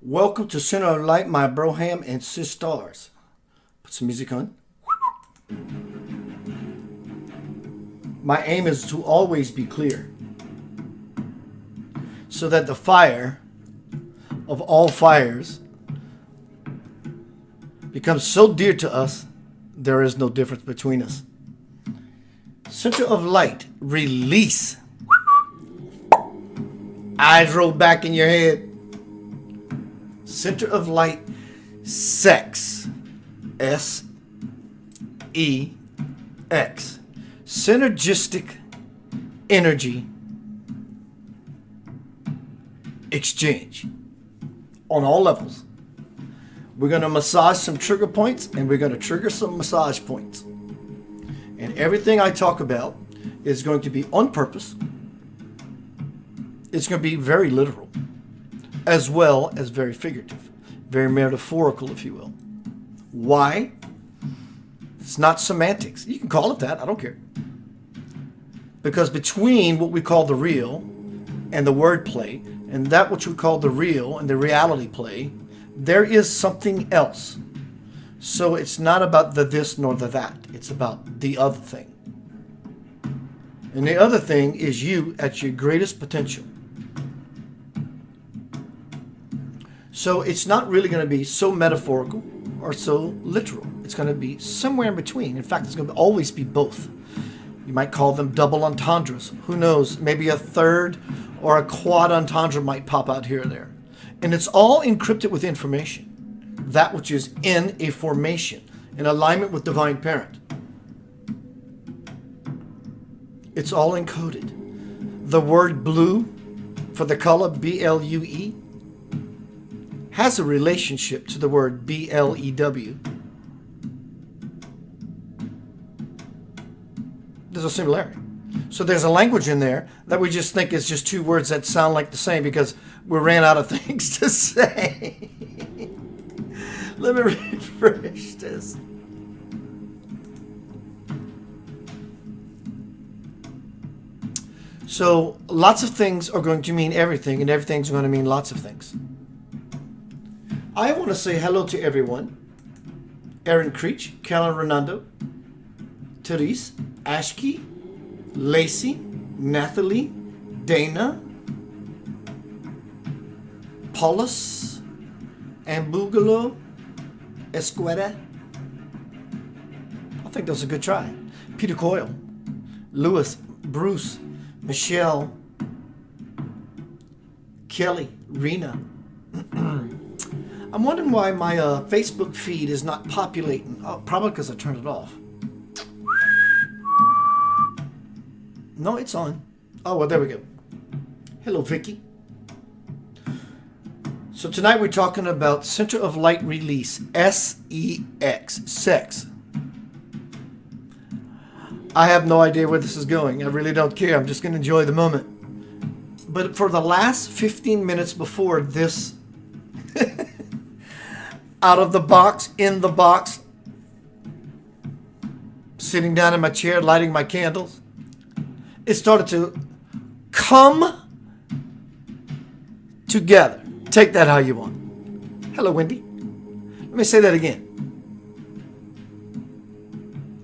Welcome to Center of Light, my broham and sisters. Put some music on. My aim is to always be clear, so that the fire of all fires becomes so dear to us, there is no difference between us. Center of Light, release. Eyes roll back in your head. Center of Light, S.E.X. S-E.X. Synergistic energy exchange on all levels. We're going to massage some trigger points and we're going to trigger some massage points. And everything I talk about is going to be on purpose. It's going to be very literal, as well as very figurative, very metaphorical, if you will. Why? It's not semantics. You can call it that. I don't care. Because between what we call the real and the word play, and that which we call the real and the reality play, there is something else. So it's not about the this nor the that. It's about the other thing. And the other thing is you at your greatest potential. So it's not really going to be so metaphorical or so literal. It's going to be somewhere in between. In fact, it's going to always be both. You might call them double entendres. Who knows? Maybe a third or a quad entendre might pop out here or there. And it's all encrypted with information. That which is in a formation, in alignment with Divine Parent. It's all encoded. The word blue, for the color B-L-U-E, has a relationship to the word B-L-E-W. There's a similarity. So there's a language in there that we just think is just two words that sound like the same because we ran out of things to say. Let me refresh this. So lots of things are going to mean everything, and everything's going to mean lots of things. I want to say hello to everyone. Aaron Creech, Kellen Renando, Therese, Ashki, Lacey, Nathalie, Dana, Paulus, Ambugalo, Esqueda. I think that was a good try. Peter Coyle, Lewis, Bruce, Michelle, Kelly, Rena. I'm wondering why my Facebook feed is not populating. Oh, probably because I turned it off. No, it's on. Oh, well, there we go. Hello, Vicky. So tonight we're talking about Center of Light Release, S-E-X, S.E.X. I have no idea where this is going. I really don't care. I'm just going to enjoy the moment. But for the last 15 minutes before this, out of the box, in the box, sitting down in my chair, lighting my candles, it started to come together. Take that how you want. Hello, Wendy. Let me say that again.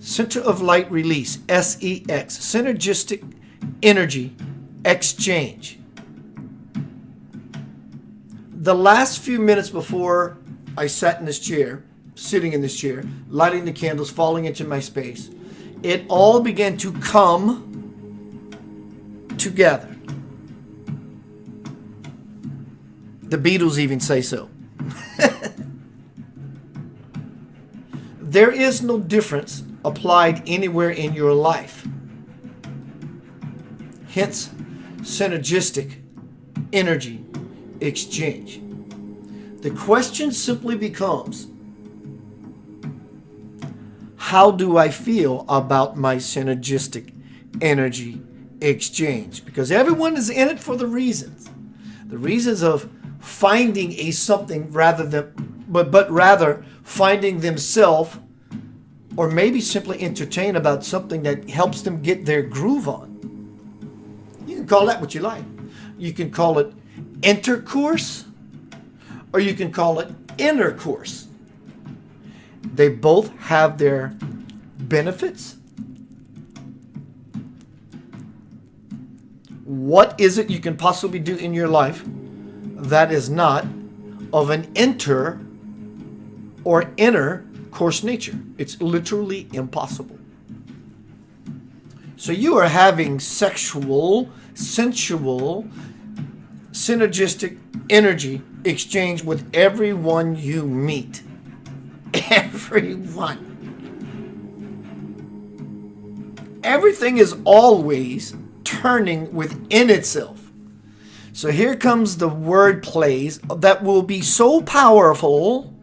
Center of Light Release, S-E.X. Synergistic Energy Exchange. The last few minutes before I sat in this chair, sitting in this chair, lighting the candles, falling into my space, it all began to come together. The Beatles even say so. There is no difference applied anywhere in your life. Hence, synergistic energy exchange. The question simply becomes, how do I feel about my synergistic energy exchange? Because everyone is in it for the reasons. The reasons of finding a something rather than, but rather finding themselves, or maybe simply entertain about something that helps them get their groove on. You can call that what you like. You can call it intercourse, or you can call it intercourse. They both have their benefits. What is it you can possibly do in your life that is not of an inter or intercourse nature? It's literally impossible. So you are having sexual, sensual, synergistic energy exchange with everyone you meet. Everyone. Everything is always turning within itself. So here comes the word plays that will be so powerful,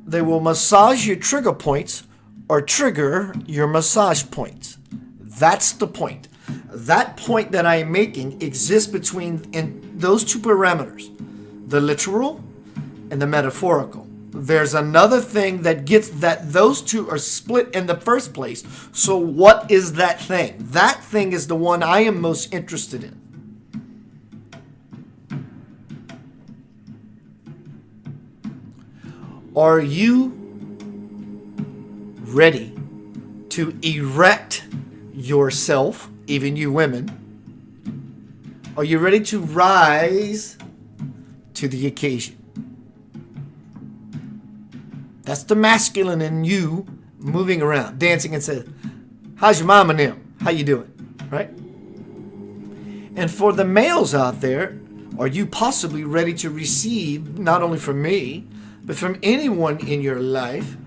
they will massage your trigger points or trigger your massage points. That's the point. That point that I am making exists between in those two parameters, the literal and the metaphorical. There's another thing that gets that those two are split in the first place. So what is that thing? That thing is the one I am most interested in. Are you ready to erect yourself, even you women? Are you ready to rise to the occasion? That's the masculine in you moving around, dancing and saying, how's your mama now? How you doing? Right? And for the males out there, are you possibly ready to receive, not only from me, but from anyone in your life,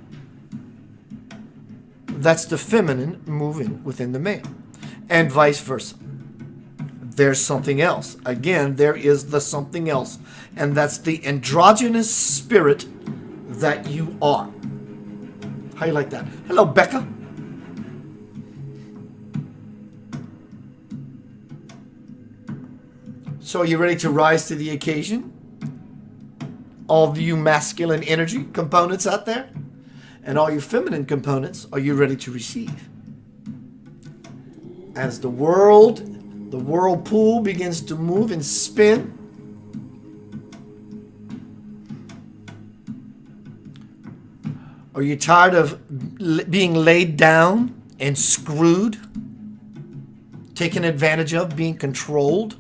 that's the feminine moving within the male, and vice versa? There's something else. Again, there is the something else, and that's the androgynous spirit that you are. How you like that? Hello, Becca. So are you ready to rise to the occasion? All of you masculine energy components out there, and all you feminine components, are you ready to receive? As the whirlpool begins to move and spin, are you tired of being laid down and screwed, taken advantage of, being controlled?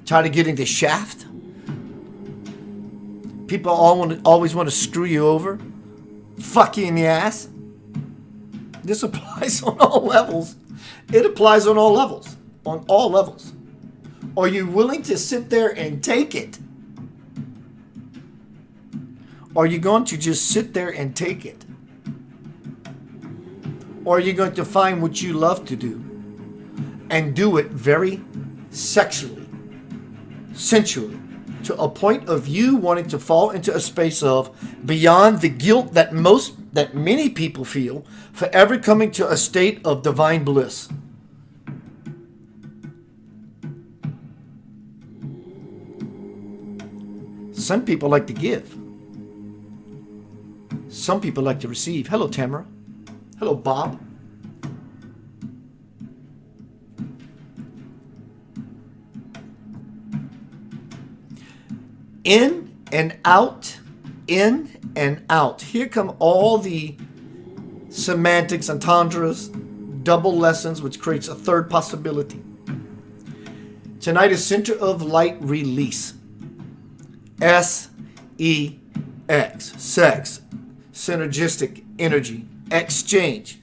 Tired of getting the shaft? People always want to screw you over, fuck you in the ass. This applies on all levels. It applies on all levels. On all levels. Are you willing to sit there and take it? Are you going to just sit there and take it? Or are you going to find what you love to do and do it very sexually, sensually, to a point of you wanting to fall into a space of beyond the guilt that many people feel for ever coming to a state of divine bliss? Some people like to give. Some people like to receive. Hello, Tamara. Hello, Bob. In and out, in and out. Here come all the semantics, entendres, double lessons, which creates a third possibility. Tonight is Center of Light Release. S-E-X. Sex. Synergistic energy. Exchange.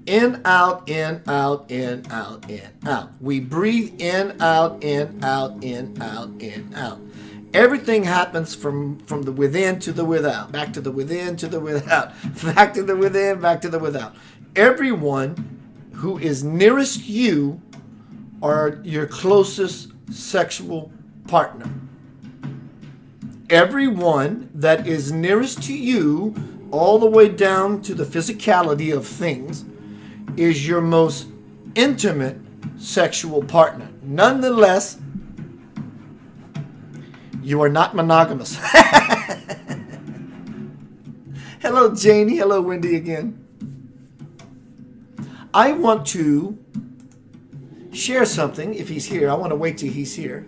In, out, in, out, in, out, in, out. We breathe in, out, in, out, in, out, in, out. Everything happens from the within to the without. Back to the within to the without. Back to the within, back to the without. Everyone who is nearest you are your closest sexual partner. Everyone that is nearest to you, all the way down to the physicality of things, is your most intimate sexual partner. Nonetheless, you are not monogamous. Hello, Janie. Hello, Wendy again. I want to share something if he's here. I want to wait till he's here.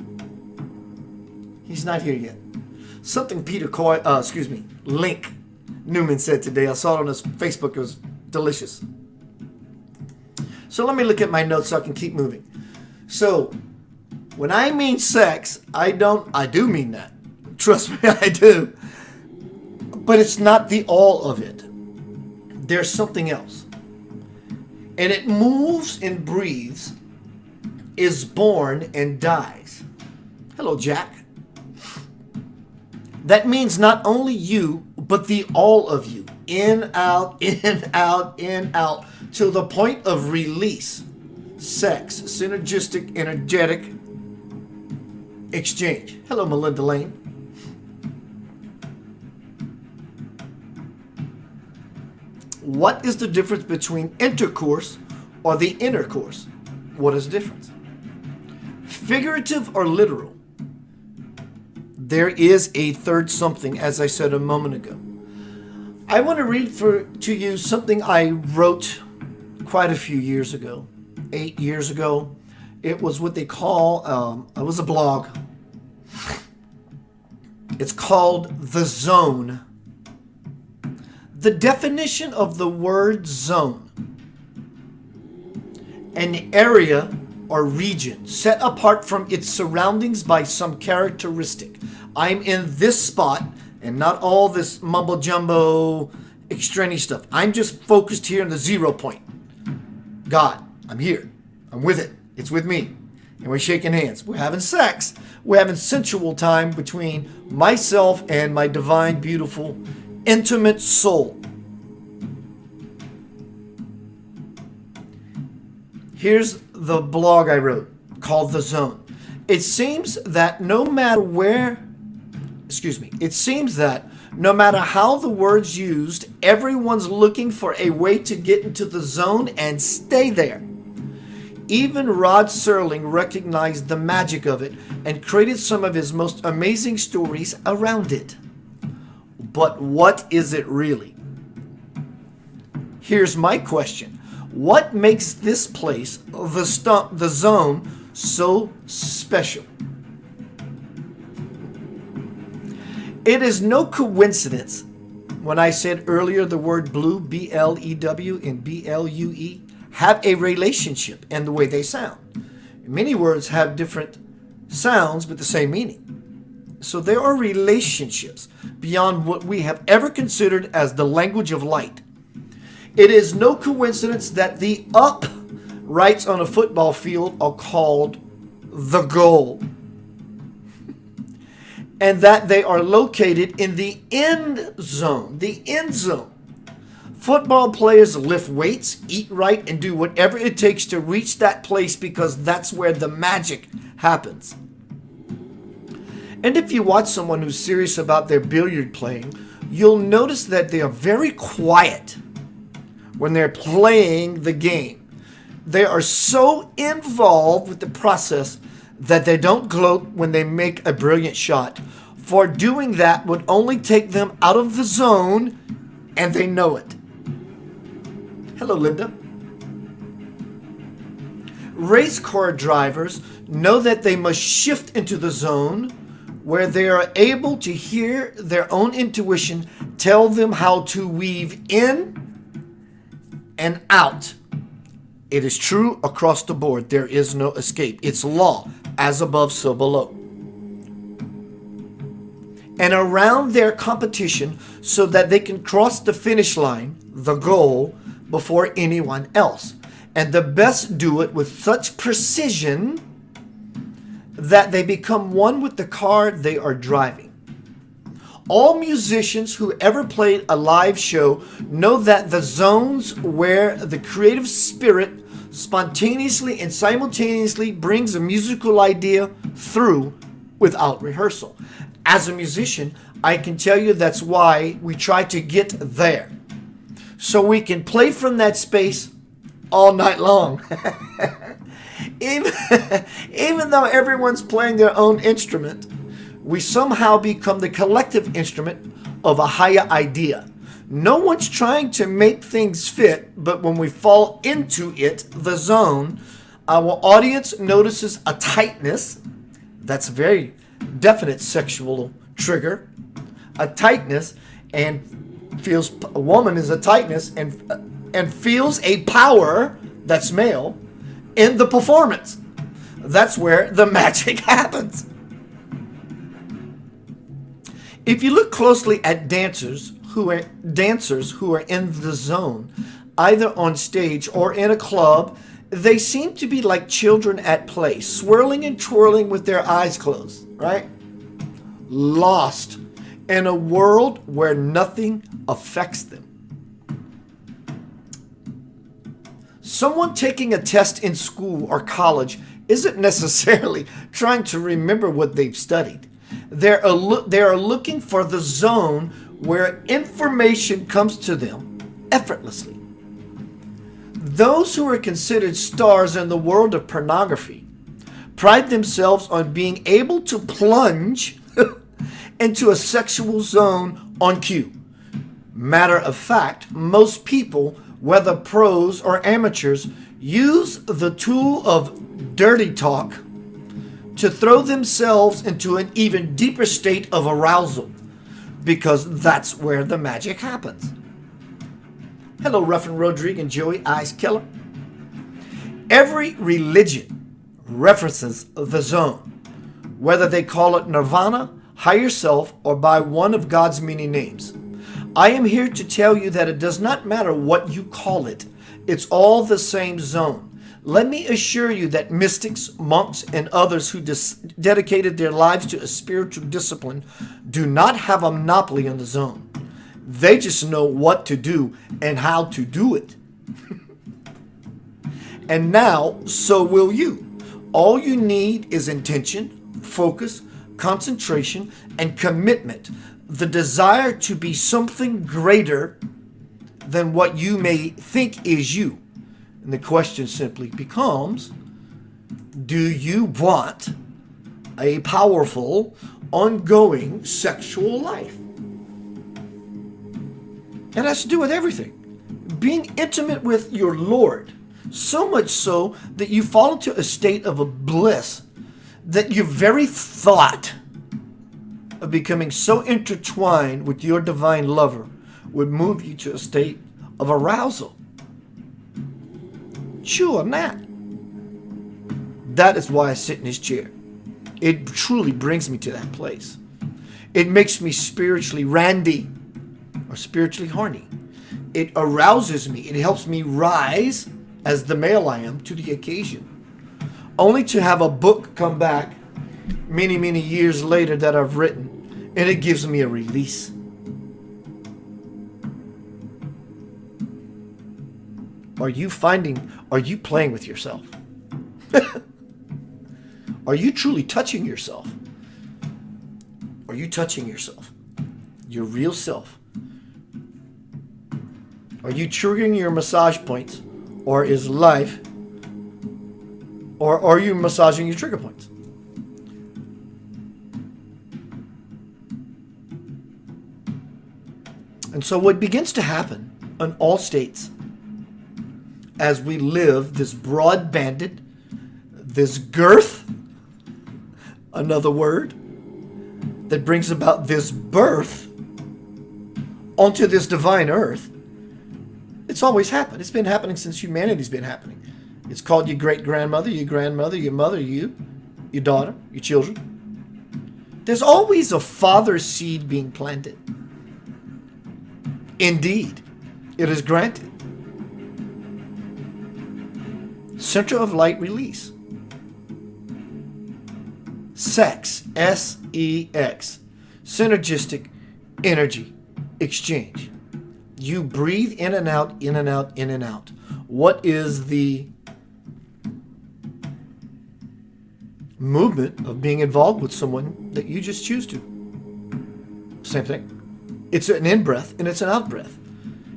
He's not here yet. Something Link Newman said today. I saw it on his Facebook. It was delicious. So let me look at my notes so I can keep moving. So when I mean sex, I do mean that. Trust me, I do. But it's not the all of it. There's something else. And it moves and breathes, is born and dies. Hello, Jack. That means not only you, but the all of you. In, out, in, out, in, out. To the point of release. Sex. Synergistic, energetic exchange. Hello, Melinda Lane. What is the difference between intercourse or the inner course? What is the difference? Figurative or literal? There is a third something, as I said a moment ago. I want to read to you something I wrote quite a few years ago, 8 years ago. It was what they call, it was a blog. It's called The Zone. The definition of the word zone: an area or region set apart from its surroundings by some characteristic. I'm in this spot and not all this mumbo jumbo extraneous stuff. I'm just focused here in the 0 point. God, I'm here. I'm with it. It's with me. And we're shaking hands. We're having sex. We're having sensual time between myself and my divine, beautiful, intimate soul. Here's the blog I wrote called The Zone. It seems that no matter how the word's used, everyone's looking for a way to get into the zone and stay there. Even Rod Serling recognized the magic of it and created some of his most amazing stories around it. But what is it really? Here's my question. What makes this place, the zone, so special? It is no coincidence when I said earlier the word blue, B-L-E-W, and B-L-U-E, have a relationship in the way they sound. Many words have different sounds but the same meaning. So there are relationships beyond what we have ever considered as the language of light. It is no coincidence that the uprights on a football field are called the goal, and that they are located in the end zone. The end zone. Football players lift weights, eat right, and do whatever it takes to reach that place because that's where the magic happens. And if you watch someone who's serious about their billiard playing, you'll notice that they are very quiet when they're playing the game. They are so involved with the process that they don't gloat when they make a brilliant shot. For doing that would only take them out of the zone, and they know it. Hello, Linda. Race car drivers know that they must shift into the zone where they are able to hear their own intuition tell them how to weave in and out. It is true across the board. There is no escape. It's law, as above, so below. And around their competition so that they can cross the finish line, the goal, before anyone else. And the best do it with such precision that they become one with the car they are driving. All musicians who ever played a live show know that the zones where the creative spirit spontaneously and simultaneously brings a musical idea through without rehearsal. As a musician, I can tell you that's why we try to get there. So we can play from that space all night long. Even though everyone's playing their own instrument, we somehow become the collective instrument of a higher idea. No one's trying to make things fit, but when we fall into it, the zone, Our audience notices a tightness. That's a very definite sexual trigger. A tightness, and feels a woman is a tightness and feels a power that's male in the performance. That's where the magic happens. If you look closely at dancers who are in the zone, either on stage or in a club, they seem to be like children at play, swirling and twirling with their eyes closed, right? Lost in a world where nothing affects them. Someone taking a test in school or college isn't necessarily trying to remember what they've studied. They are looking for the zone where information comes to them effortlessly. Those who are considered stars in the world of pornography pride themselves on being able to plunge into a sexual zone on cue. Matter of fact, most people, whether pros or amateurs, use the tool of dirty talk to throw themselves into an even deeper state of arousal, because that's where the magic happens. Hello, Ruffin Rodrigue and Joey Eyes Killer. Every religion references the zone, whether they call it nirvana, higher self, or by one of God's many names. I am here to tell you that it does not matter what you call it. It's all the same zone. Let me assure you that mystics, monks, and others who dedicated their lives to a spiritual discipline do not have a monopoly on the zone. They just know what to do and how to do it. And now, so will you. All you need is intention, focus, concentration, and commitment. The desire to be something greater than what you may think is you. And the question simply becomes, do you want a powerful, ongoing sexual life? It has to do with everything. Being intimate with your Lord, so much so that you fall into a state of a bliss that your very thought of becoming so intertwined with your divine lover would move you to a state of arousal. Chew on that. That is why I sit in this chair. It truly brings me to that place. It makes me spiritually randy or spiritually horny. It arouses me. It helps me rise, as the male I am, to the occasion. Only to have a book come back many, many years later that I've written, and it gives me a release. Are you playing with yourself? Are you truly touching yourself? Are you touching yourself? Your real self? Are you triggering your massage points? Or is life, or are you massaging your trigger points? And so what begins to happen in all states as we live this broad-banded, this girth, another word, that brings about this birth onto this divine earth. It's always happened. It's been happening since humanity's been happening. It's called your great-grandmother, your grandmother, your mother, you, your daughter, your children. There's always a father seed being planted. Indeed, it is granted. Center of light release. S.E.X. S-E.X. Synergistic energy exchange. You breathe in and out, in and out, in and out. What is the movement of being involved with someone that you just choose to? Same thing. It's an in-breath and it's an out-breath.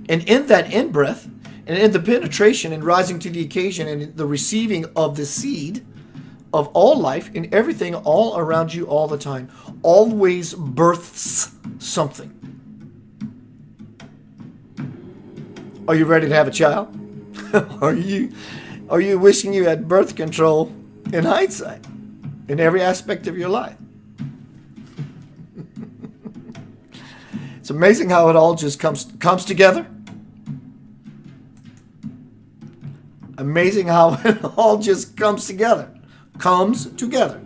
And in that in-breath and in the penetration and rising to the occasion and the receiving of the seed of all life and everything all around you all the time, always births something. Are you ready to have a child? Are you are you wishing you had birth control in hindsight in every aspect of your life? It's amazing how it all just comes together. Amazing how it all just comes together. Comes together.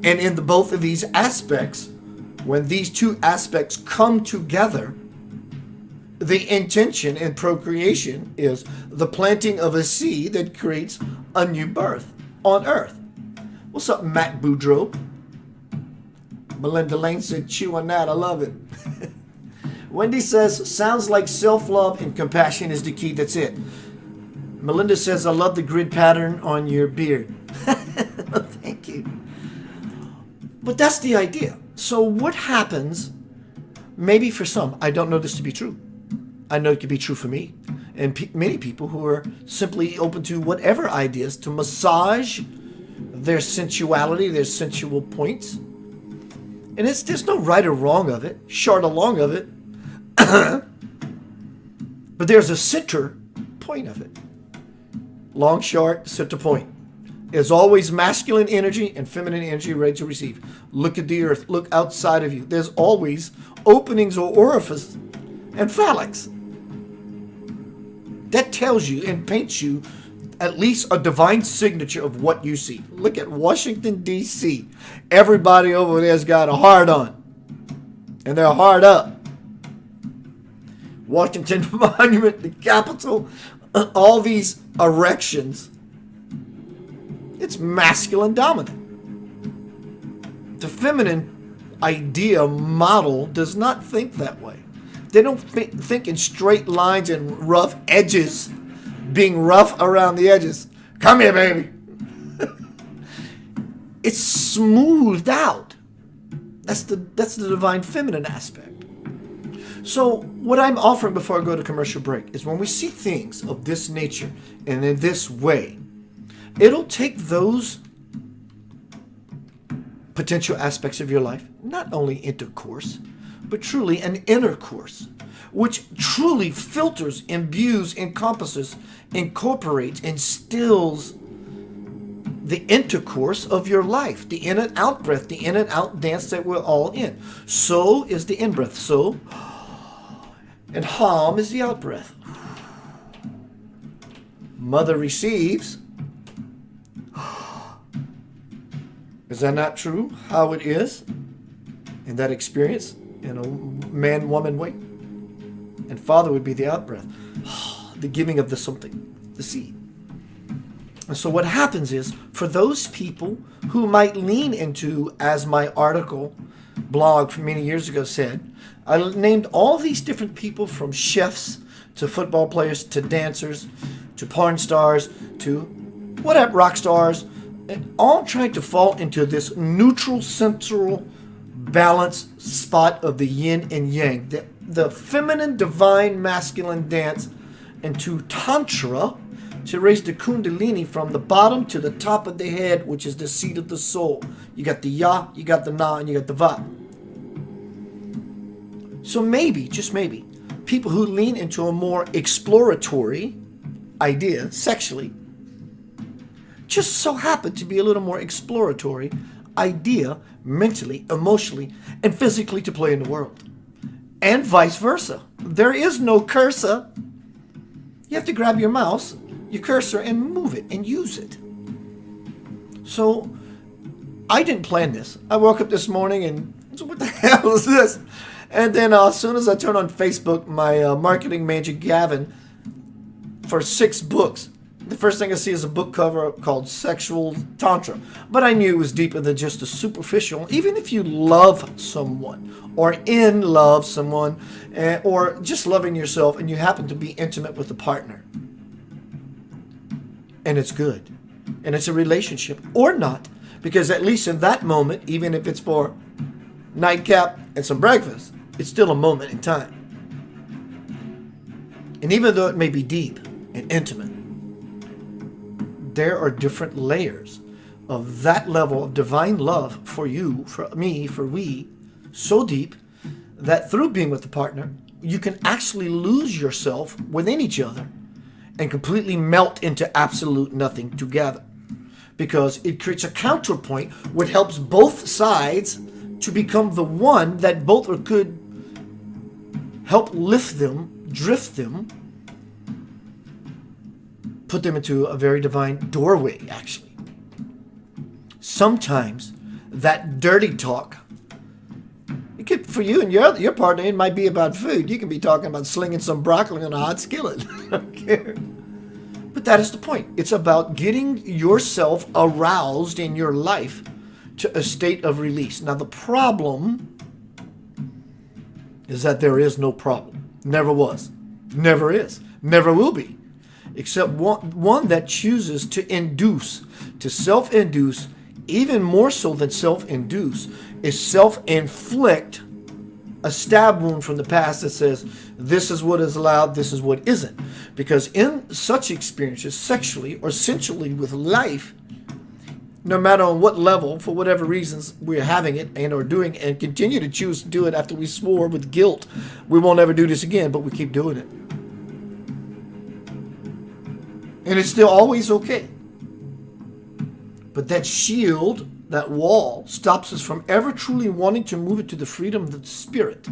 And in both of these aspects, when these two aspects come together, the intention in procreation is the planting of a seed that creates a new birth on earth. What's up, Matt Boudreau? Melinda Lane said, chew on that. I love it. Wendy says, sounds like self-love and compassion is the key. That's it. Melinda says, I love the grid pattern on your beard. Thank you. But that's the idea. So what happens, maybe for some, I don't know this to be true. I know it could be true for me and many people who are simply open to whatever ideas to massage their sensuality, their sensual points. And there's no right or wrong of it, short or long of it. But there's a center point of it. Long, short, center point. There's always masculine energy and feminine energy ready to receive. Look at the earth. Look outside of you. There's always openings or orifices and phalanx. That tells you and paints you at least a divine signature of what you see. Look at Washington, D.C. Everybody over there's got a hard on. And they're hard up. Washington Monument, the Capitol, all these erections. It's masculine dominant. The feminine idea model does not think that way. They don't think in straight lines and rough edges, being rough around the edges. Come here, baby. It's smoothed out. That's the divine feminine aspect. So what I'm offering before I go to commercial break is when we see things of this nature and in this way, it'll take those potential aspects of your life, not only intercourse, but truly an intercourse, which truly filters, imbues, encompasses, incorporates, instills the intercourse of your life, the in and out breath, the in and out dance that we're all in. So is the in breath. So, and hum is the out breath. Mother receives. Is that not true? How it is in that experience in a man-woman way? And father would be the out breath, the giving of the something, the seed. And so what happens is, for those people who might lean into, as my article blog from many years ago said, I named all these different people from chefs to football players to dancers to porn stars to whatever, rock stars, and all trying to fall into this neutral, central, balanced spot of the yin and yang, the feminine, divine, masculine dance, into tantra to raise the kundalini from the bottom to the top of the head, which is the seat of the soul. You got the ya, you got the na, and you got the va. So maybe, just maybe, people who lean into a more exploratory idea sexually just so happen to be a little more exploratory idea mentally, emotionally, and physically to play in the world. And vice versa. There is no cursor. You have to grab your mouse, your cursor, and move it and use it. So I didn't plan this. I woke up this morning and what the hell is this? And then as soon as I turn on Facebook, my marketing manager Gavin, for 6 books, the first thing I see is a book cover called Sexual Tantra. But I knew it was deeper than just a superficial. Even if you love someone or in love someone or just loving yourself and you happen to be intimate with a partner. And it's good. And it's a relationship or not. Because at least in that moment, even if it's for nightcap and some breakfast, it's still a moment in time. And even though it may be deep and intimate, there are different layers of that level of divine love for you, for me, for we, so deep that through being with the partner, you can actually lose yourself within each other and completely melt into absolute nothing together. Because it creates a counterpoint which helps both sides to become the one that both could help lift them, drift them, put them into a very divine doorway, actually. Sometimes that dirty talk, it could, for you and your partner, it might be about food. You can be talking about slinging some broccoli on a hot skillet. I don't care. But that is the point. It's about getting yourself aroused in your life to a state of release. Now, the problem is that there is no problem. Never was. Never is. Never will be. Except one that chooses to induce, to self-induce, even more so than self-induce, is self-inflict a stab wound from the past that says, this is what is allowed, this is what isn't. Because in such experiences, sexually or sensually with life, no matter on what level, for whatever reasons we're having it and or doing and continue to choose to do it after we swore with guilt, we won't ever do this again, but we keep doing it. And it's still always okay. But that shield, that wall, stops us from ever truly wanting to move it to the freedom of the spirit.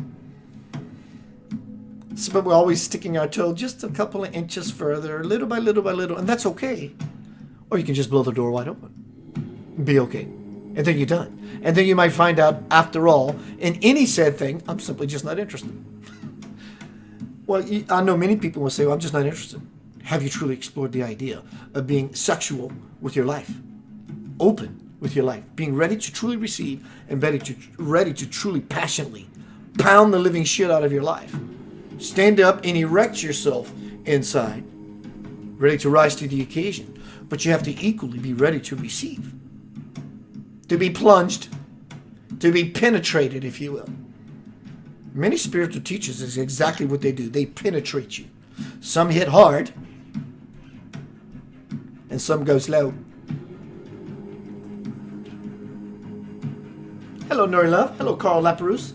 So, but we're always sticking our toe just a couple of inches further, little by little by little, and that's okay. Or you can just blow the door wide open. Be okay. And then you're done. And then you might find out, after all, in any said thing, I'm simply just not interested. Well, I know many people will say, well, I'm just not interested. Have you truly explored the idea of being sexual with your life? Open with your life, being ready to truly receive and ready to truly passionately pound the living shit out of your life. Stand up and erect yourself inside, ready to rise to the occasion. But you have to equally be ready to receive, to be plunged, to be penetrated, if you will. Many spiritual teachers is exactly what they do. They penetrate you. Some hit hard, and some go slow. Hello, Nori Love. Hello, Carl Laperouse.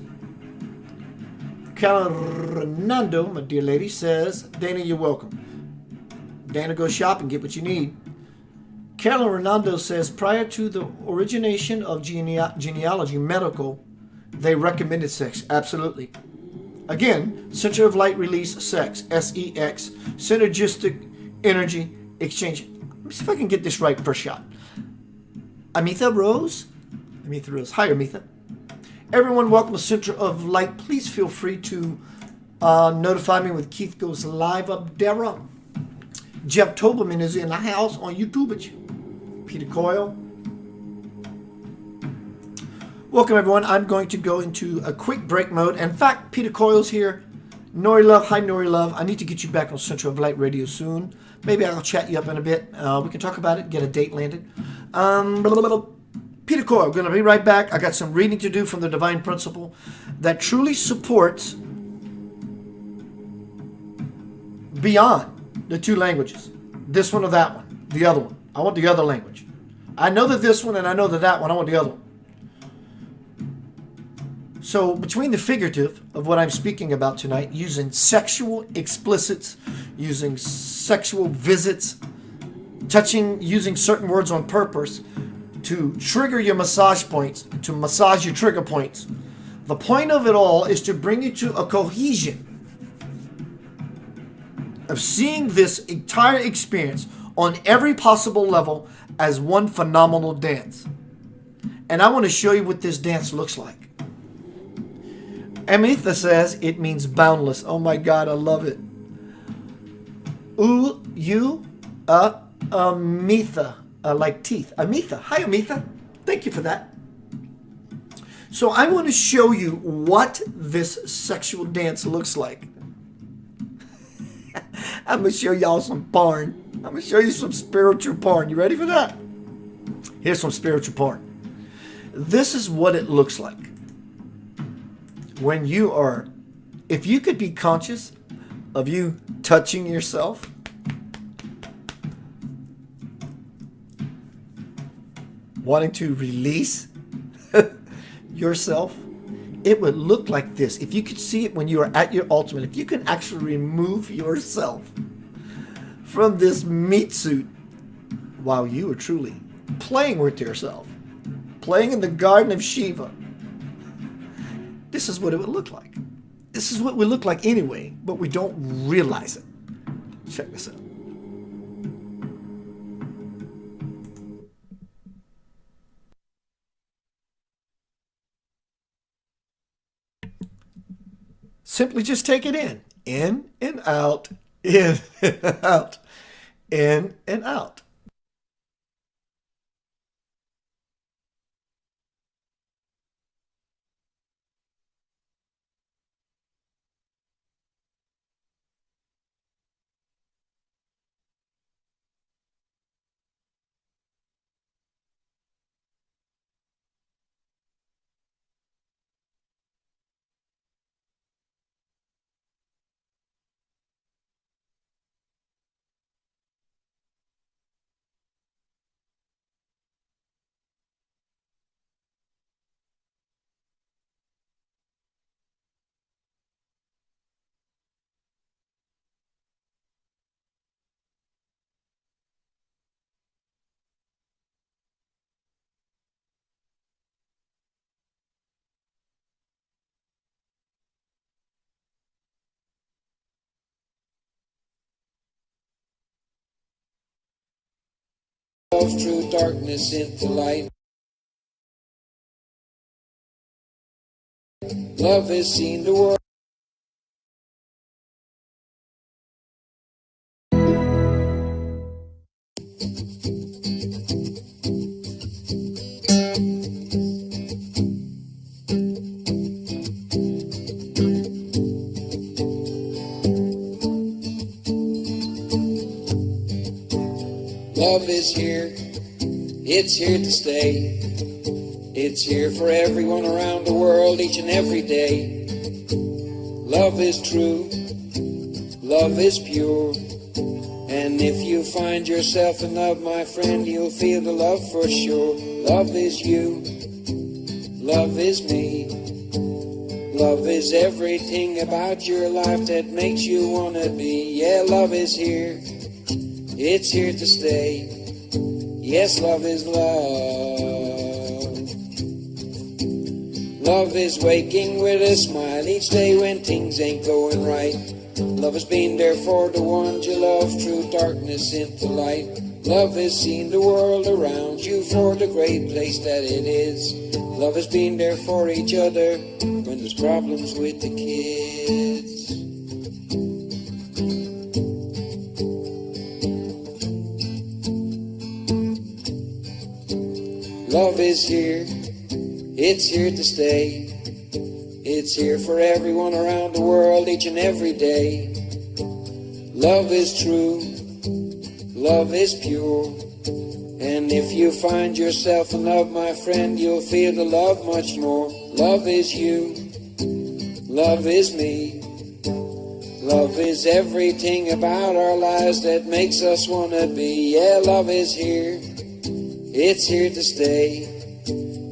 Carol Renando, my dear lady, says, Dana, you're welcome. Dana, go shop and get what you need. Carol Renando says, prior to the origination of genealogy medical, they recommended sex. Absolutely. Again, center of light release, sex, S.E.X, synergistic energy exchange. Let me see if I can get this right first shot. Amitha Rose. Amitha Rose. Hi, Amitha. Everyone, welcome to Center of Light. Please feel free to notify me when Keith goes live up there. Jeff Toblerman is in the house on YouTube. Peter Coyle. Welcome, everyone. I'm going to go into a quick break mode. In fact, Peter Coyle's here. Nori Love. Hi, Nori Love. I need to get you back on Center of Light Radio soon. Maybe I'll chat you up in a bit. We can talk about it, get a date landed. Peter Coyle, going to be right back. I got some reading to do from the Divine Principle that truly supports beyond the two languages. This one or that one. The other one. I want the other language. I know that this one and I know that one. I want the other one. So between the figurative of what I'm speaking about tonight, using sexual explicits, using sexual visits, touching, using certain words on purpose to trigger your massage points, to massage your trigger points. The point of it all is to bring you to a cohesion of seeing this entire experience on every possible level as one phenomenal dance. And I want to show you what this dance looks like. Amitha says it means boundless. Oh my God, I love it. Amitha. Like teeth. Amitha. Hi, Amitha. Thank you for that. So I want to show you what this sexual dance looks like. I'm going to show y'all some porn. I'm going to show you some spiritual porn. You ready for that? Here's some spiritual porn. This is what it looks like. When you are, if you could be conscious of you touching yourself, wanting to release yourself, it would look like this. If you could see it when you are at your ultimate, if you can actually remove yourself from this meat suit while you are truly playing with yourself, playing in the Garden of Shiva. This is what it would look like. This is what we look like anyway, but we don't realize it. Check this out. Simply just take it in and out, in and out, in and out. Through darkness into light. Love has seen the world. Love is here, it's here to stay. It's here for everyone around the world, each and every day. Love is true, love is pure. And if you find yourself in love, my friend, you'll feel the love for sure. Love is you, love is me. Love is everything about your life that makes you wanna be. Yeah, love is here, it's here to stay. Yes, love is love. Love is waking with a smile each day when things ain't going right. Love has been there for the ones you love through darkness into light. Love has seen the world around you for the great place that it is. Love has been there for each other when there's problems with the kids. Love is here, it's here to stay. It's here for everyone around the world, each and every day. Love is true, love is pure. And if you find yourself in love, my friend, you'll feel the love much more. Love is you, love is me. Love is everything about our lives that makes us wanna be. Yeah, love is here, it's here to stay.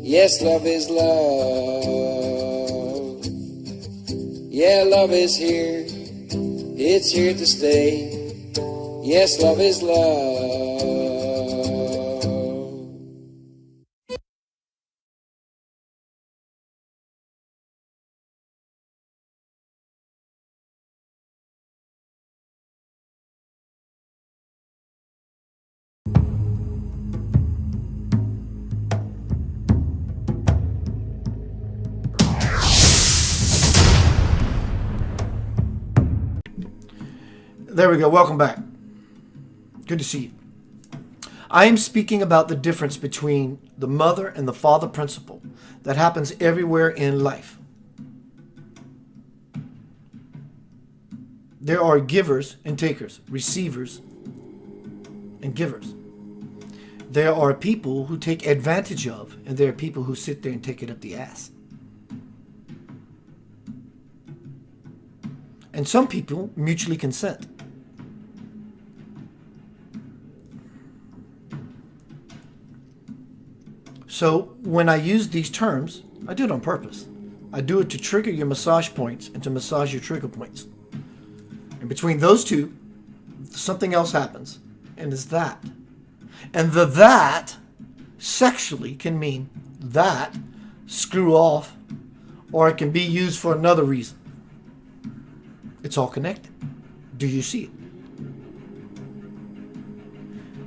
Yes, love is love. Yeah, love is here, it's here to stay. Yes, love is love. There we go. Welcome back. Good to see you. I am speaking about the difference between the mother and the father principle that happens everywhere in life. There are givers and takers, receivers and givers. There are people who take advantage of, and there are people who sit there and take it up the ass. And some people mutually consent. So when I use these terms, I do it on purpose. I do it to trigger your massage points and to massage your trigger points. And between those two, something else happens, and it's that. And the that sexually can mean that, screw off, or it can be used for another reason. It's all connected. Do you see it?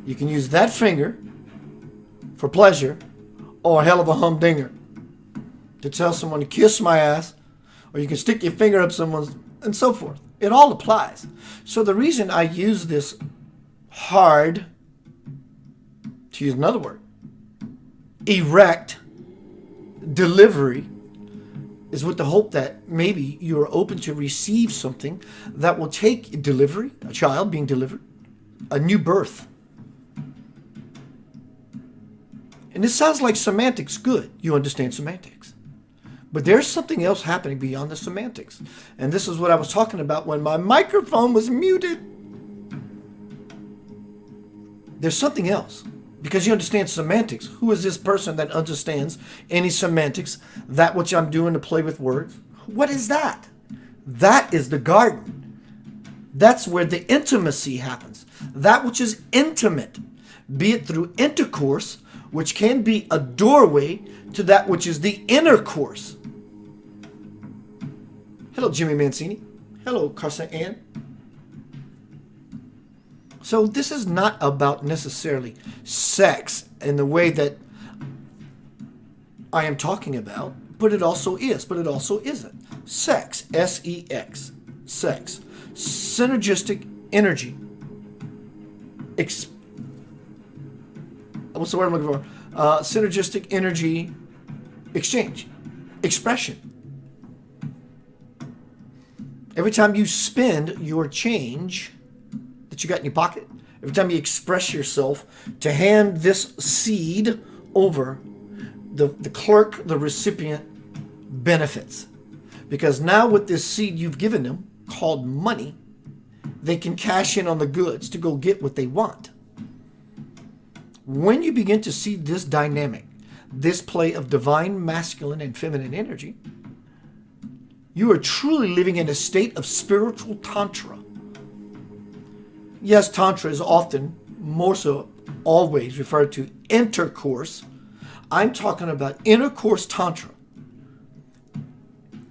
You can use that finger for pleasure, or a hell of a humdinger to tell someone to kiss my ass, or you can stick your finger up someone's, and so forth. It all applies. So the reason I use this hard, to use another word, erect delivery is with the hope that maybe you are open to receive something that will take delivery, a child being delivered, a new birth. And this sounds like semantics. Good. You understand semantics. But there's something else happening beyond the semantics. And this is what I was talking about when my microphone was muted. There's something else. Because you understand semantics. Who is this person that understands any semantics? That which I'm doing to play with words? What is that? That is the garden. That's where the intimacy happens. That which is intimate, be it through intercourse, which can be a doorway to that which is the inner course. Hello, Jimmy Mancini. Hello, Carson Ann. So this is not about necessarily sex in the way that I am talking about, but it also is, but it also isn't. Sex, S.E.X, sex, synergistic energy. What's the word I'm looking for? Synergistic energy exchange, expression. Every time you spend your change that you got in your pocket, every time you express yourself to hand this seed over, the clerk, the recipient, benefits. Because now with this seed you've given them, called money, they can cash in on the goods to go get what they want. When you begin to see this dynamic, this play of divine masculine and feminine energy, you are truly living in a state of spiritual tantra. Yes, tantra is often, more so always, referred to intercourse. I'm talking about intercourse tantra.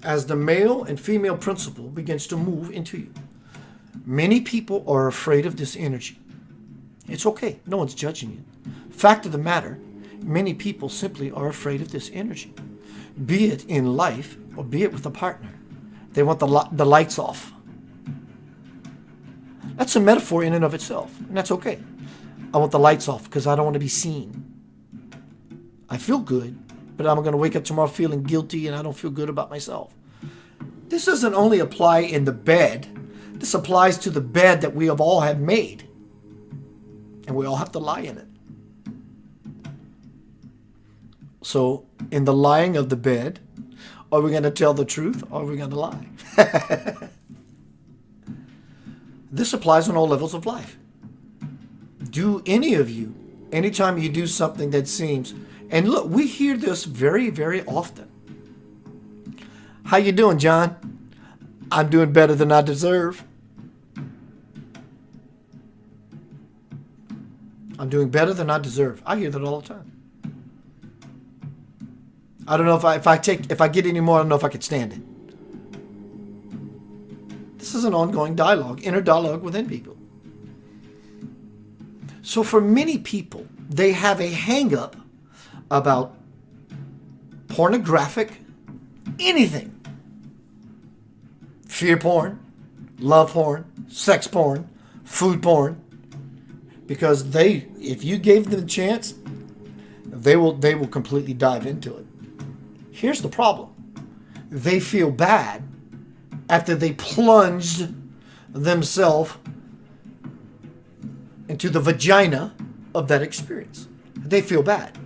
As the male and female principle begins to move into you. Many people are afraid of this energy. It's okay. No one's judging you. Fact of the matter, many people simply are afraid of this energy. Be it in life or be it with a partner. They want the lights off. That's a metaphor in and of itself, and that's okay. I want the lights off because I don't want to be seen. I feel good, but I'm going to wake up tomorrow feeling guilty and I don't feel good about myself. This doesn't only apply in the bed. This applies to the bed that we have all have made. And we all have to lie in it. So, in the lying of the bed, are we going to tell the truth or are we going to lie? This applies on all levels of life. Do any of you, anytime you do something that seems, and look, we hear this very, very often. How you doing, John? I'm doing better than I deserve. I'm doing better than I deserve. I hear that all the time. I don't know if I get any more, I don't know if I could stand it. This is an ongoing dialogue, inner dialogue within people. So for many people, they have a hang-up about pornographic anything. Fear porn, love porn, sex porn, food porn. Because if you gave them the chance, they will completely dive into it. Here's the problem. They feel bad after they plunged themselves into the vagina of that experience. They feel bad.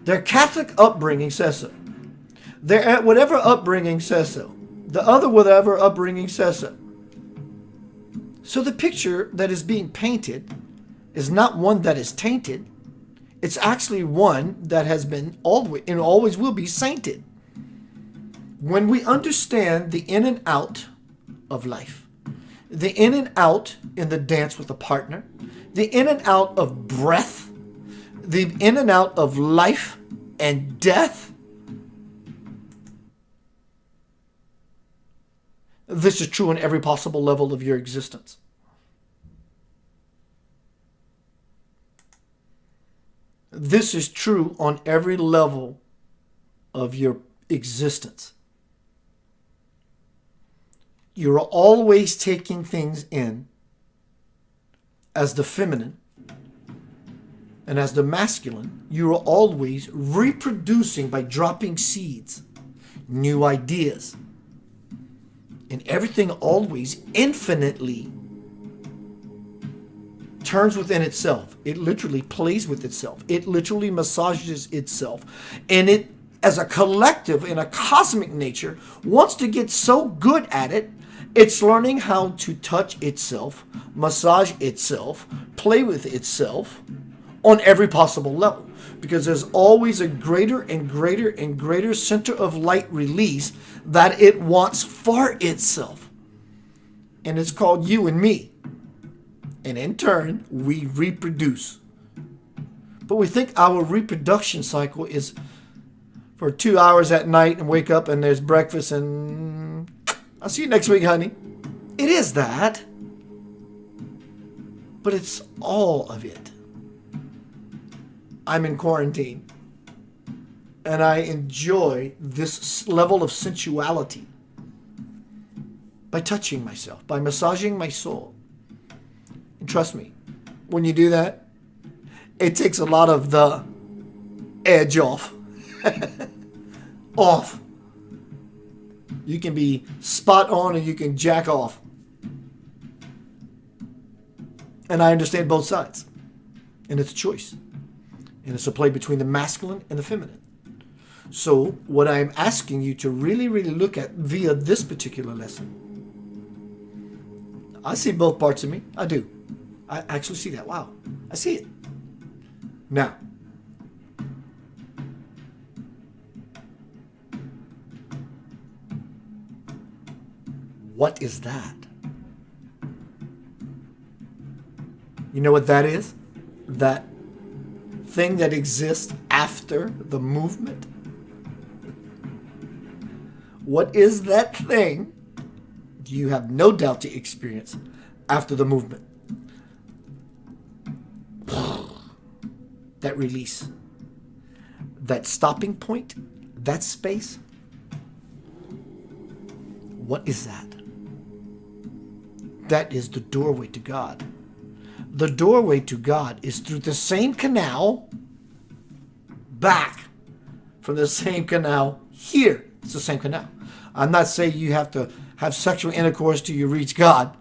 Their Catholic upbringing says so. Their whatever upbringing says so. The other whatever upbringing says so. So the picture that is being painted is not one that is tainted. It's actually one that has been always and always will be sainted. When we understand the in and out of life, the in and out in the dance with a partner, the in and out of breath, the in and out of life and death. This is true on every possible level of your existence. This is true on every level of your existence. You're always taking things in as the feminine and as the masculine. You're always reproducing by dropping seeds, new ideas. And everything always infinitely turns within itself. It literally plays with itself. It literally massages itself. And it, as a collective in a cosmic nature, wants to get so good at it, it's learning how to touch itself, massage itself, play with itself on every possible level. Because there's always a greater and greater and greater center of light release that it wants for itself. And it's called you and me. And in turn, we reproduce. But we think our reproduction cycle is for 2 hours at night and wake up and there's breakfast and I'll see you next week, honey. It is that. But it's all of it. I'm in quarantine. And I enjoy this level of sensuality by touching myself, by massaging my soul. And trust me, when you do that, it takes a lot of the edge off. Off. You can be spot on and you can jack off. And I understand both sides. And it's a choice. And it's a play between the masculine and the feminine. So what I'm asking you to really, really look at via this particular lesson, I see both parts of me. I do. I actually see that. Wow. I see it. Now, what is that? You know what that is? That thing that exists after the movement? What is that thing you have no doubt to experience after the movement? That release. That stopping point. That space. What is that? That is the doorway to God. The doorway to God is through the same canal back from the same canal here. It's the same canal. I'm not saying you have to have sexual intercourse till you reach God.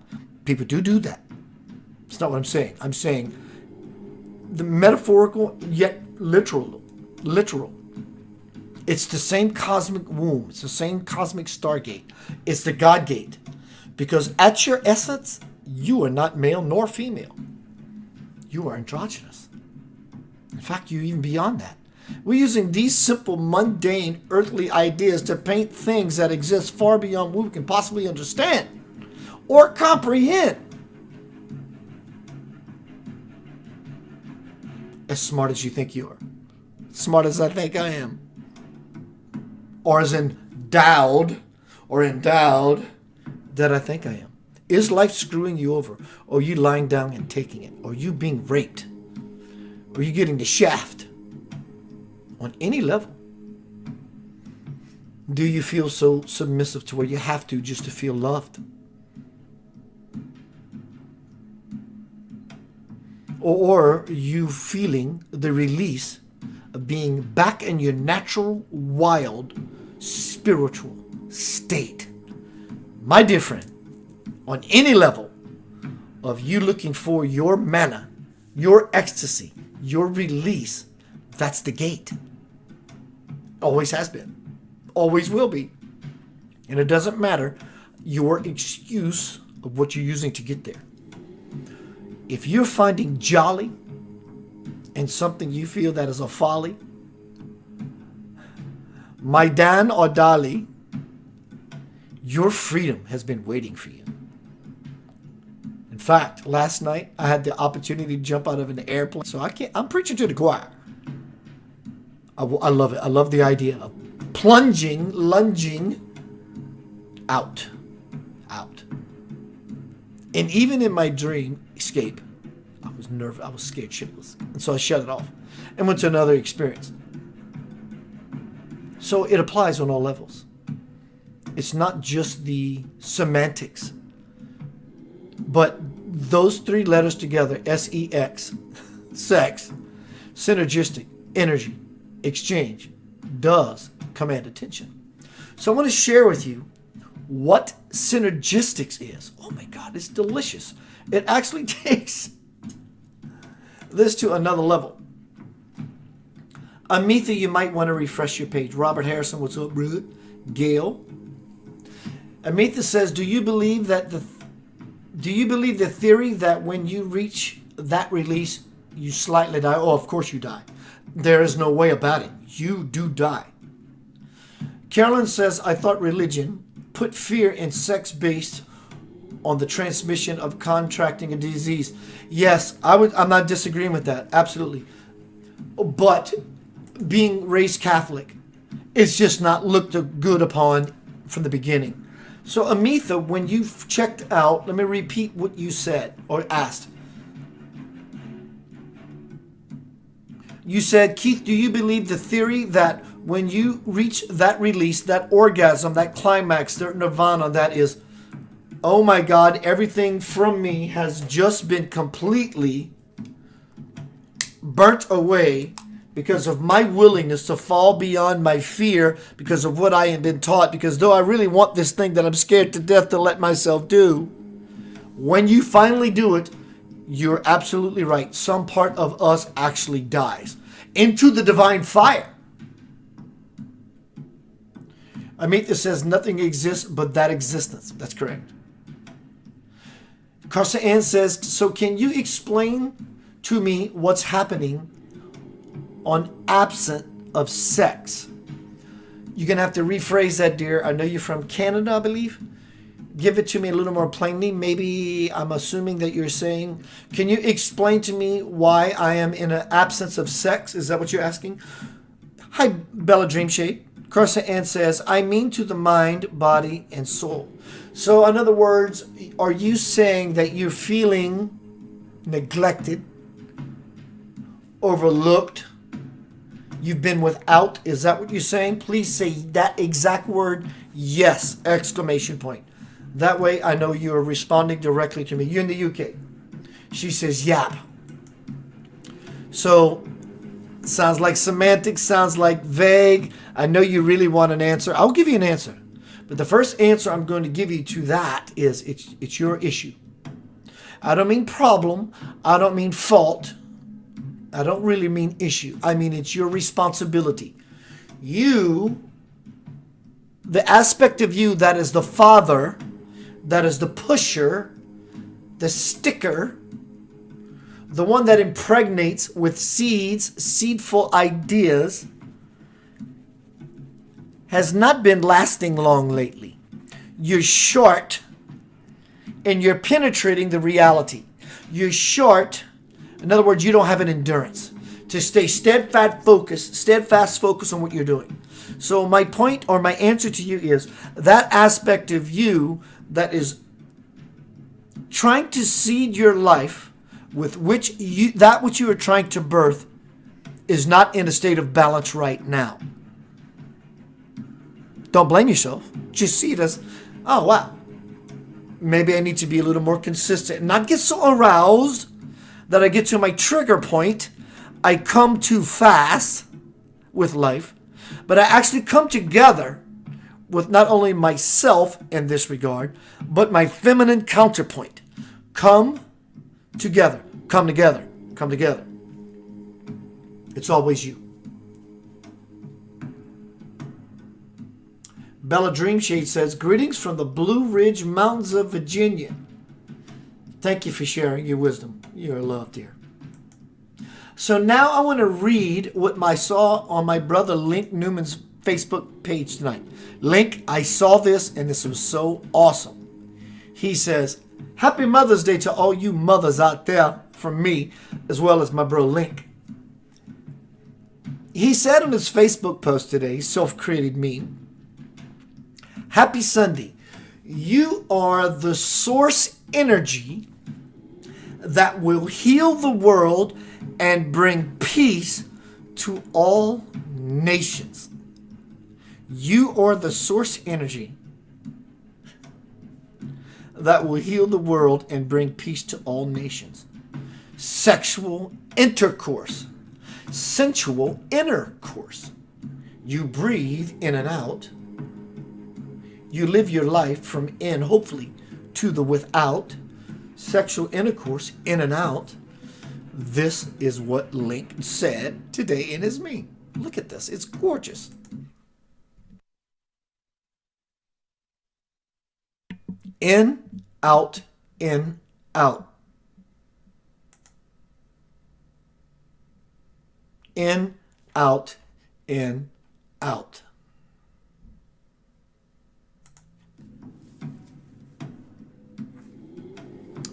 People do that. It's not what I'm saying. I'm saying the metaphorical yet literal. It's the same cosmic womb. It's the same cosmic stargate. It's the God gate. Because at your essence, you are not male nor female. You are androgynous. In fact, you're even beyond that. We're using these simple, mundane, earthly ideas to paint things that exist far beyond what we can possibly understand or comprehend. As smart as you think you are. Smart as I think I am. Or as endowed that I think I am. Is life screwing you over? Or are you lying down and taking it? Or are you being raped? Or are you getting the shaft? On any level. Do you feel so submissive to where you have to just to feel loved? Or are you feeling the release of being back in your natural, wild, spiritual state? My dear friend, on any level of you looking for your manna, your ecstasy, your release, that's the gate. Always has been. Always will be. And it doesn't matter your excuse of what you're using to get there. If you're finding jolly in something you feel that is a folly, my Dan or Dali, your freedom has been waiting for you. fact, last night I had the opportunity to jump out of an airplane, so I'm preaching to the choir. I love it. I love the idea of lunging out. And even in my dream escape, I was nervous. I was scared shitless. And so I shut it off and went to another experience. So it applies on all levels. It's not just the semantics, but those three letters together, S-E-X, sex, synergistic, energy, exchange, does command attention. So I want to share with you what synergistics is. Oh my God, it's delicious. It actually takes this to another level. Amitha, you might want to refresh your page. Robert Harrison, what's up, bro? Gail. Amitha says, do you believe the theory that when you reach that release, you slightly die? Oh, of course you die. There is no way about it. You do die. Carolyn says, I thought religion put fear in sex based on the transmission of contracting a disease. Yes, I'm not disagreeing with that. Absolutely. But being raised Catholic, it's just not looked good upon from the beginning. So Amitha, when you've checked out, let me repeat what you said or asked. You said, Keith, do you believe the theory that when you reach that release, that orgasm, that climax, that nirvana, that is, oh my God, everything from me has just been completely burnt away because of my willingness to fall beyond my fear, because of what I have been taught, because though I really want this thing that I'm scared to death to let myself do, when you finally do it, you're absolutely right. Some part of us actually dies into the divine fire. Amita says nothing exists but that existence. That's correct. Carsa Ann says, so can you explain to me what's happening on absent of sex? You're going to have to rephrase that, dear. I know you're from Canada, I believe. Give it to me a little more plainly. Maybe I'm assuming that you're saying, can you explain to me why I am in an absence of sex? Is that what you're asking? Hi, Bella Dreamshade. Carsa Ann says, I mean to the mind, body, and soul. So in other words, are you saying that you're feeling neglected, overlooked, you've been without? Is that what you're saying? Please say that exact word, yes, exclamation point. That way I know you're responding directly to me. You're in the UK. She says, yap. So, sounds like semantics, sounds like vague. I know you really want an answer. I'll give you an answer. But the first answer I'm going to give you to that is it's your issue. I don't mean problem. I don't mean fault. I don't really mean issue. I mean it's your responsibility. You, the aspect of you that is the father, that is the pusher, the sticker, the one that impregnates with seeds, seedful ideas, has not been lasting long lately. You're short and you're penetrating the reality. You're short. In other words, you don't have an endurance to stay steadfast focus on what you're doing. So my point or my answer to you is that aspect of you that is trying to seed your life with which you are trying to birth is not in a state of balance right now. Don't blame yourself. Just see it as, oh wow, maybe I need to be a little more consistent and not get so aroused that I get to my trigger point. I come too fast with life, but I actually come together with not only myself in this regard, but my feminine counterpoint. Come together. Come together. Come together. It's always you. Bella Dreamshade says, greetings from the Blue Ridge Mountains of Virginia. Thank you for sharing your wisdom. You're loved, dear. So now I want to read what I saw on my brother Link Newman's Facebook page tonight. Link, I saw this and this was so awesome. He says, Happy Mother's Day to all you mothers out there from me, as well as my bro Link. He said on his Facebook post today, self-created meme, Happy Sunday. You are the source energy that will heal the world and bring peace to all nations. You are the source energy that will heal the world and bring peace to all nations. Sexual intercourse. Sensual intercourse. You breathe in and out. You live your life from in, hopefully, to the without. Sexual intercourse, in and out. This is what Link said today in his meme. Look at this. It's gorgeous. In, out, in, out. In, out, in, out.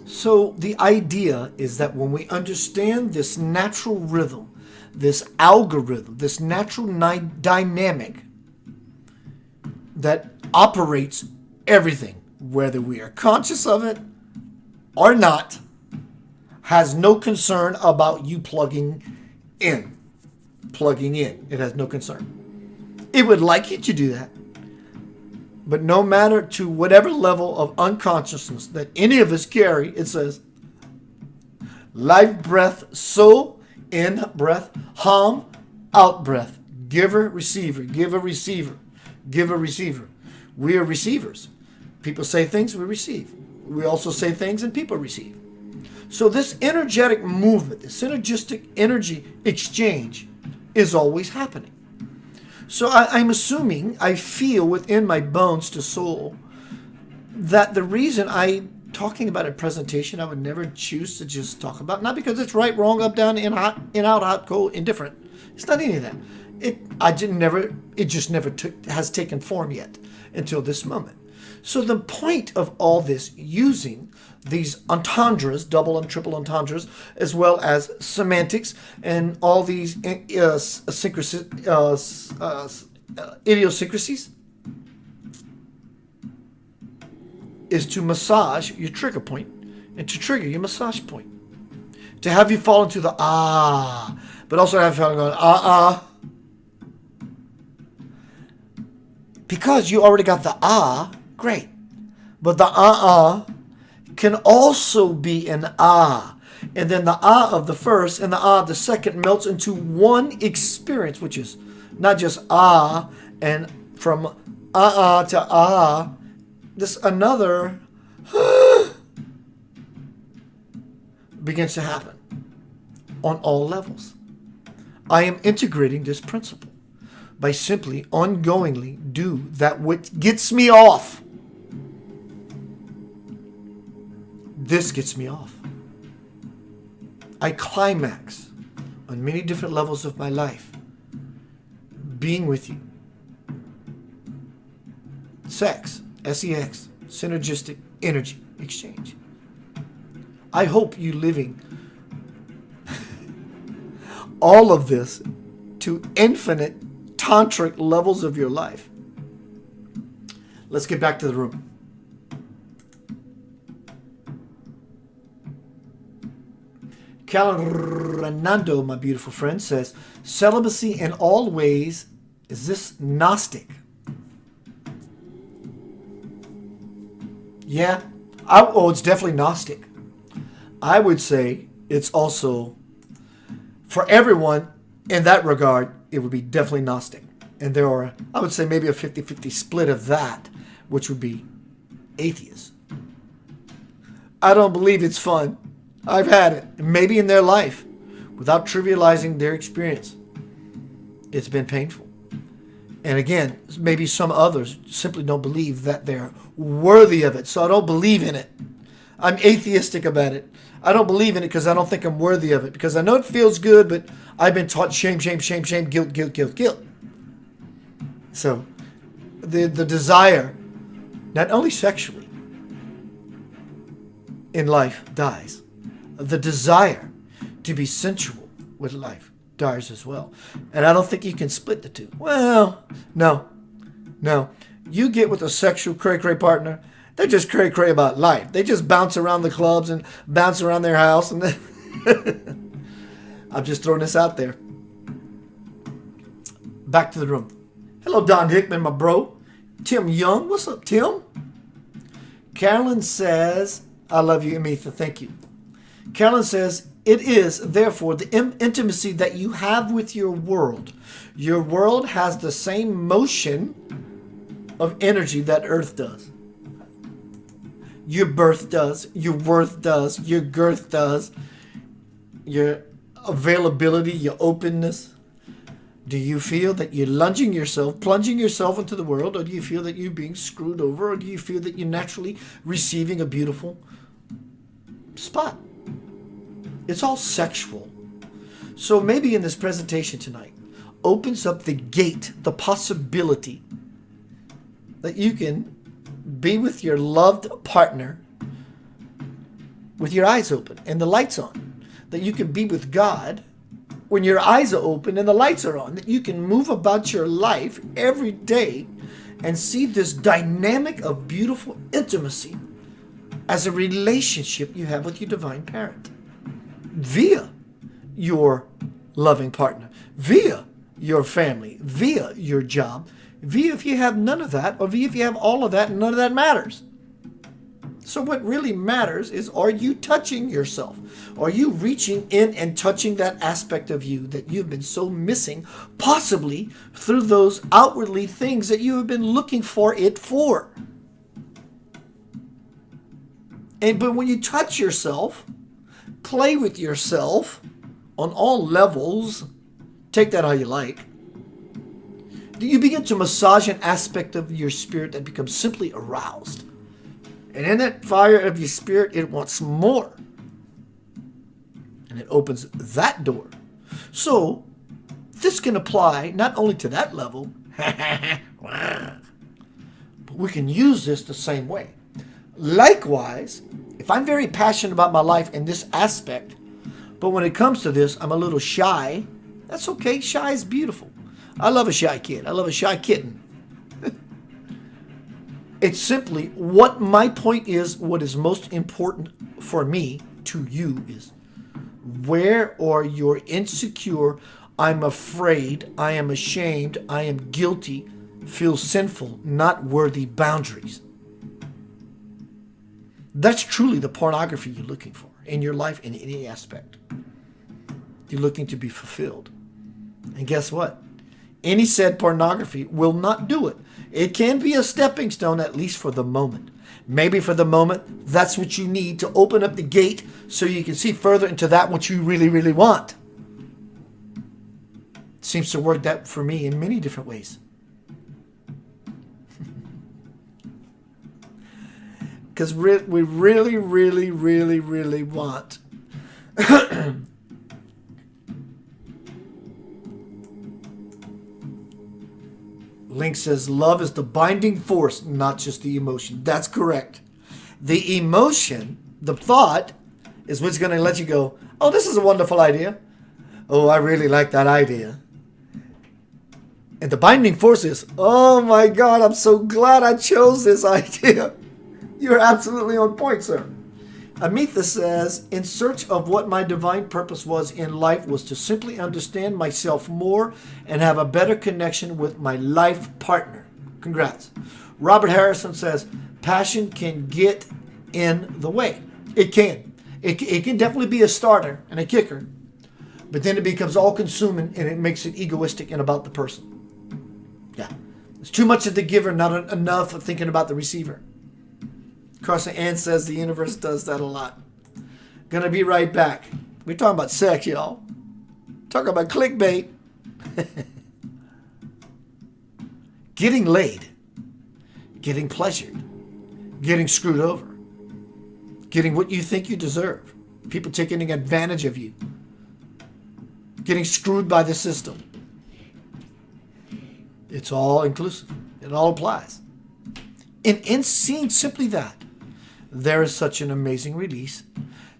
So the idea is that when we understand this natural rhythm, this algorithm, this natural dynamic that operates everything, whether we are conscious of it or not, has no concern about you plugging in. It has no concern. It would like you to do that. But no matter to whatever level of unconsciousness that any of us carry, it says, life breath, so, in breath, hum, out breath, giver, receiver, giver, receiver, giver, receiver. We are receivers. People say things, we receive. We also say things and people receive. So this energetic movement, this synergistic energy exchange is always happening. So I'm assuming, I feel within my bones to soul, that the reason I'm talking about a presentation I would never choose to just talk about, not because it's right, wrong, up, down, in, hot, in, out, hot, cold, indifferent. It's not any of that. It just never has taken form yet until this moment. So the point of all this, using these entendres, double and triple entendres, as well as semantics and all these idiosyncrasies, is to massage your trigger point and to trigger your massage point. To have you fall into the ah, but also have you going ah. Because you already got the ah, great. But the can also be an ah. And then the ah of the first and the ah of the second melts into one experience, which is not just ah, and from to ah, this another begins to happen on all levels. I am integrating this principle by simply ongoingly do that which gets me off. This gets me off. I climax on many different levels of my life being with you. S.E.X, S.E.X, synergistic energy exchange. I hope you living all of this to infinite tantric levels of your life. Let's get back to the room. Renando, my beautiful friend, says, celibacy in all ways, is this Gnostic? Yeah. It's definitely Gnostic. I would say it's also, for everyone in that regard, it would be definitely Gnostic. And there are, I would say, maybe a 50-50 split of that, which would be atheists. I don't believe it's fun. I've had it, maybe in their life, without trivializing their experience. It's been painful. And again, maybe some others simply don't believe that they're worthy of it, so I don't believe in it. I'm atheistic about it. I don't believe in it because I don't think I'm worthy of it, because I know it feels good, but I've been taught shame, shame, shame, shame, guilt, guilt, guilt, guilt. So the desire, not only sexually, in life dies. The desire to be sensual with life dies as well. And I don't think you can split the two. Well, no. You get with a sexual cray-cray partner, they're just cray-cray about life. They just bounce around the clubs and bounce around their house. And I'm just throwing this out there. Back to the room. Hello, Don Hickman, my bro. Tim Young. What's up, Tim? Carolyn says, I love you, Amitha. Thank you. Carolyn says, it is, therefore, the intimacy that you have with your world. Your world has the same motion of energy that Earth does. Your birth does. Your worth does. Your girth does. Your availability, your openness. Do you feel that you're plunging yourself into the world, or do you feel that you're being screwed over, or do you feel that you're naturally receiving a beautiful spot? It's all sexual. So maybe in this presentation tonight opens up the gate, the possibility that you can be with your loved partner with your eyes open and the lights on. That you can be with God when your eyes are open and the lights are on. That you can move about your life every day and see this dynamic of beautiful intimacy as a relationship you have with your divine parent. Via your loving partner. Via your family. Via your job. Via if you have none of that, or via if you have all of that and none of that matters. So what really matters is, are you touching yourself? Are you reaching in and touching that aspect of you that you've been so missing, possibly through those outwardly things that you have been looking for it for? But when you touch yourself, play with yourself on all levels, take that how you like, you begin to massage an aspect of your spirit that becomes simply aroused. And in that fire of your spirit, it wants more. And it opens that door. So this can apply not only to that level, but we can use this the same way. Likewise, if I'm very passionate about my life in this aspect, but when it comes to this, I'm a little shy, that's okay. Shy is beautiful. I love a shy kid. I love a shy kitten. It's simply what my point is, what is most important for me to you is, where are your insecure, I'm afraid, I am ashamed, I am guilty, feel sinful, not worthy boundaries? That's truly the pornography you're looking for in your life in any aspect. You're looking to be fulfilled. And guess what? Any said pornography will not do it. It can be a stepping stone, at least for the moment. Maybe for the moment, that's what you need to open up the gate so you can see further into that which you really, really want. It seems to work that for me in many different ways. Because we really, really, really, really want Link says, love is the binding force, not just the emotion. That's correct. The emotion, the thought, is what's going to let you go, oh, this is a wonderful idea. Oh, I really like that idea. And the binding force is, oh my God, I'm so glad I chose this idea. You're absolutely on point, sir. Amitha says, in search of what my divine purpose was in life was to simply understand myself more and have a better connection with my life partner. Congrats. Robert Harrison says, passion can get in the way. It can. It can definitely be a starter and a kicker, but then it becomes all-consuming and it makes it egoistic and about the person. Yeah. It's too much of the giver, not enough of thinking about the receiver. Carson Ann says the universe does that a lot. Gonna be right back. We're talking about sex, y'all. Talking about clickbait. Getting laid. Getting pleasured. Getting screwed over. Getting what you think you deserve. People taking advantage of you. Getting screwed by the system. It's all inclusive. It all applies. And in seeing simply that, there is such an amazing release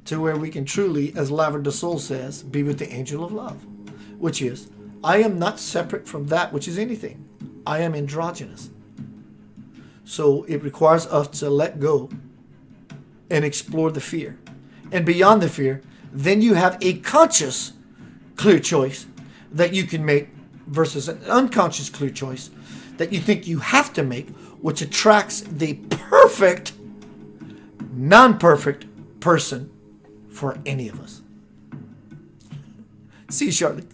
to where we can truly, as Laverne de Soul says, be with the angel of love, which is, I am not separate from that which is anything. I am androgynous. So it requires us to let go and explore the fear. And beyond the fear, then you have a conscious, clear choice that you can make versus an unconscious, clear choice that you think you have to make, which attracts the perfect, non-perfect person for any of us. See you shortly.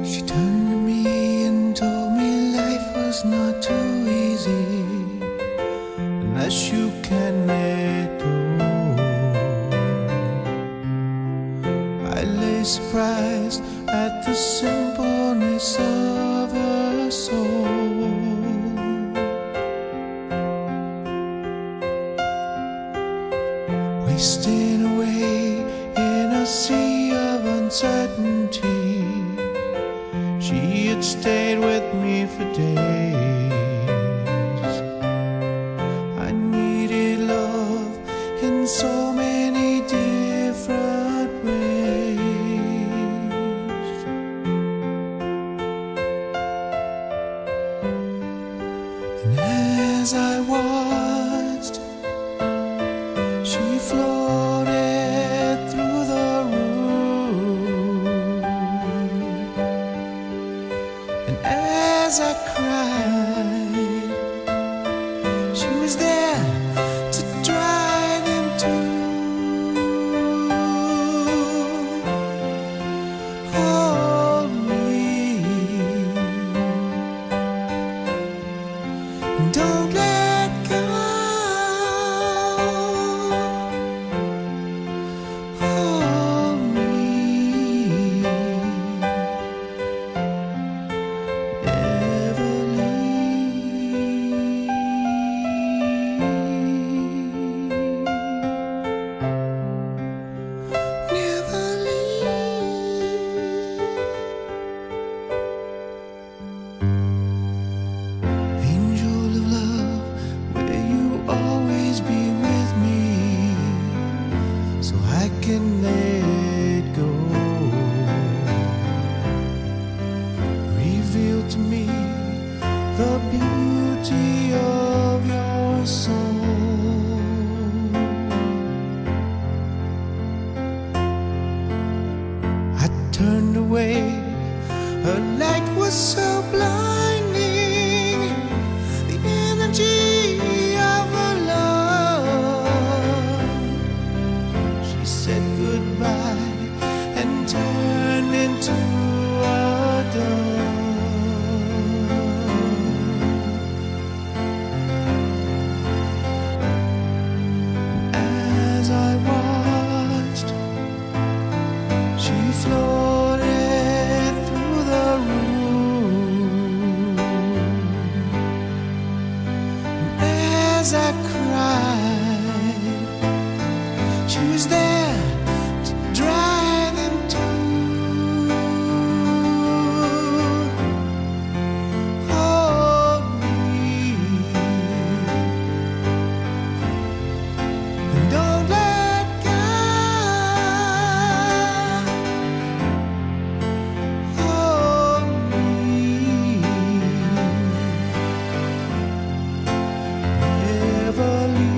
She turned to me and told me life was not too easy unless you can let go. I lay surprised at the simpleness of her soul. Wasting away in a sea of uncertainty. She had stayed with me for days. I needed love in so many different ways. And as I watched, she floated through the room. And as I cried, she was there to dry them too. Hold me and don't let go. Hold me. Never leave. Never leave. Angel of love, will you always be with me so I can let go? Reveal to me the beauty of your soul. I turned away, her light was so blinding, the energy of her love. She said goodbye and turned into a dove. As I watched, she floated through the room. And as I cried, she was there to dry them too. Hold me and don't let go. Hold me. Never leave.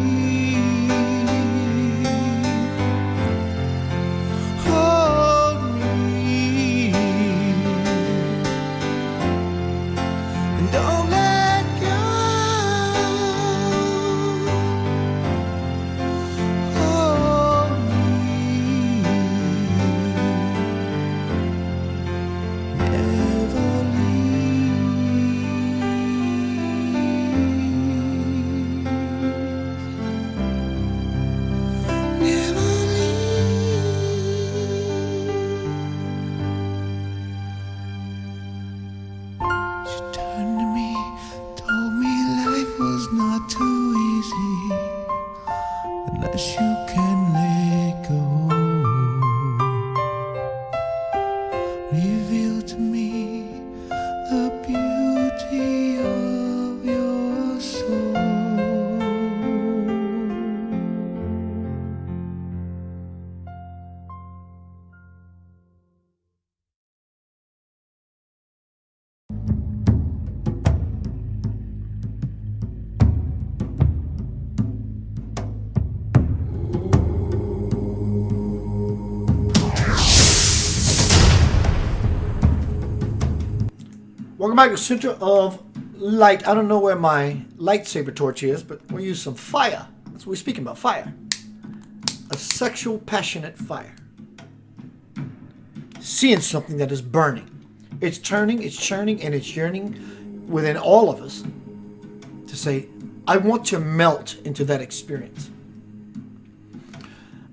Welcome back to Center of Light. I don't know where my lightsaber torch is, but we'll use some fire. That's what we're speaking about, fire. A sexual, passionate fire. Seeing something that is burning. It's turning, it's churning, and it's yearning within all of us to say, I want to melt into that experience.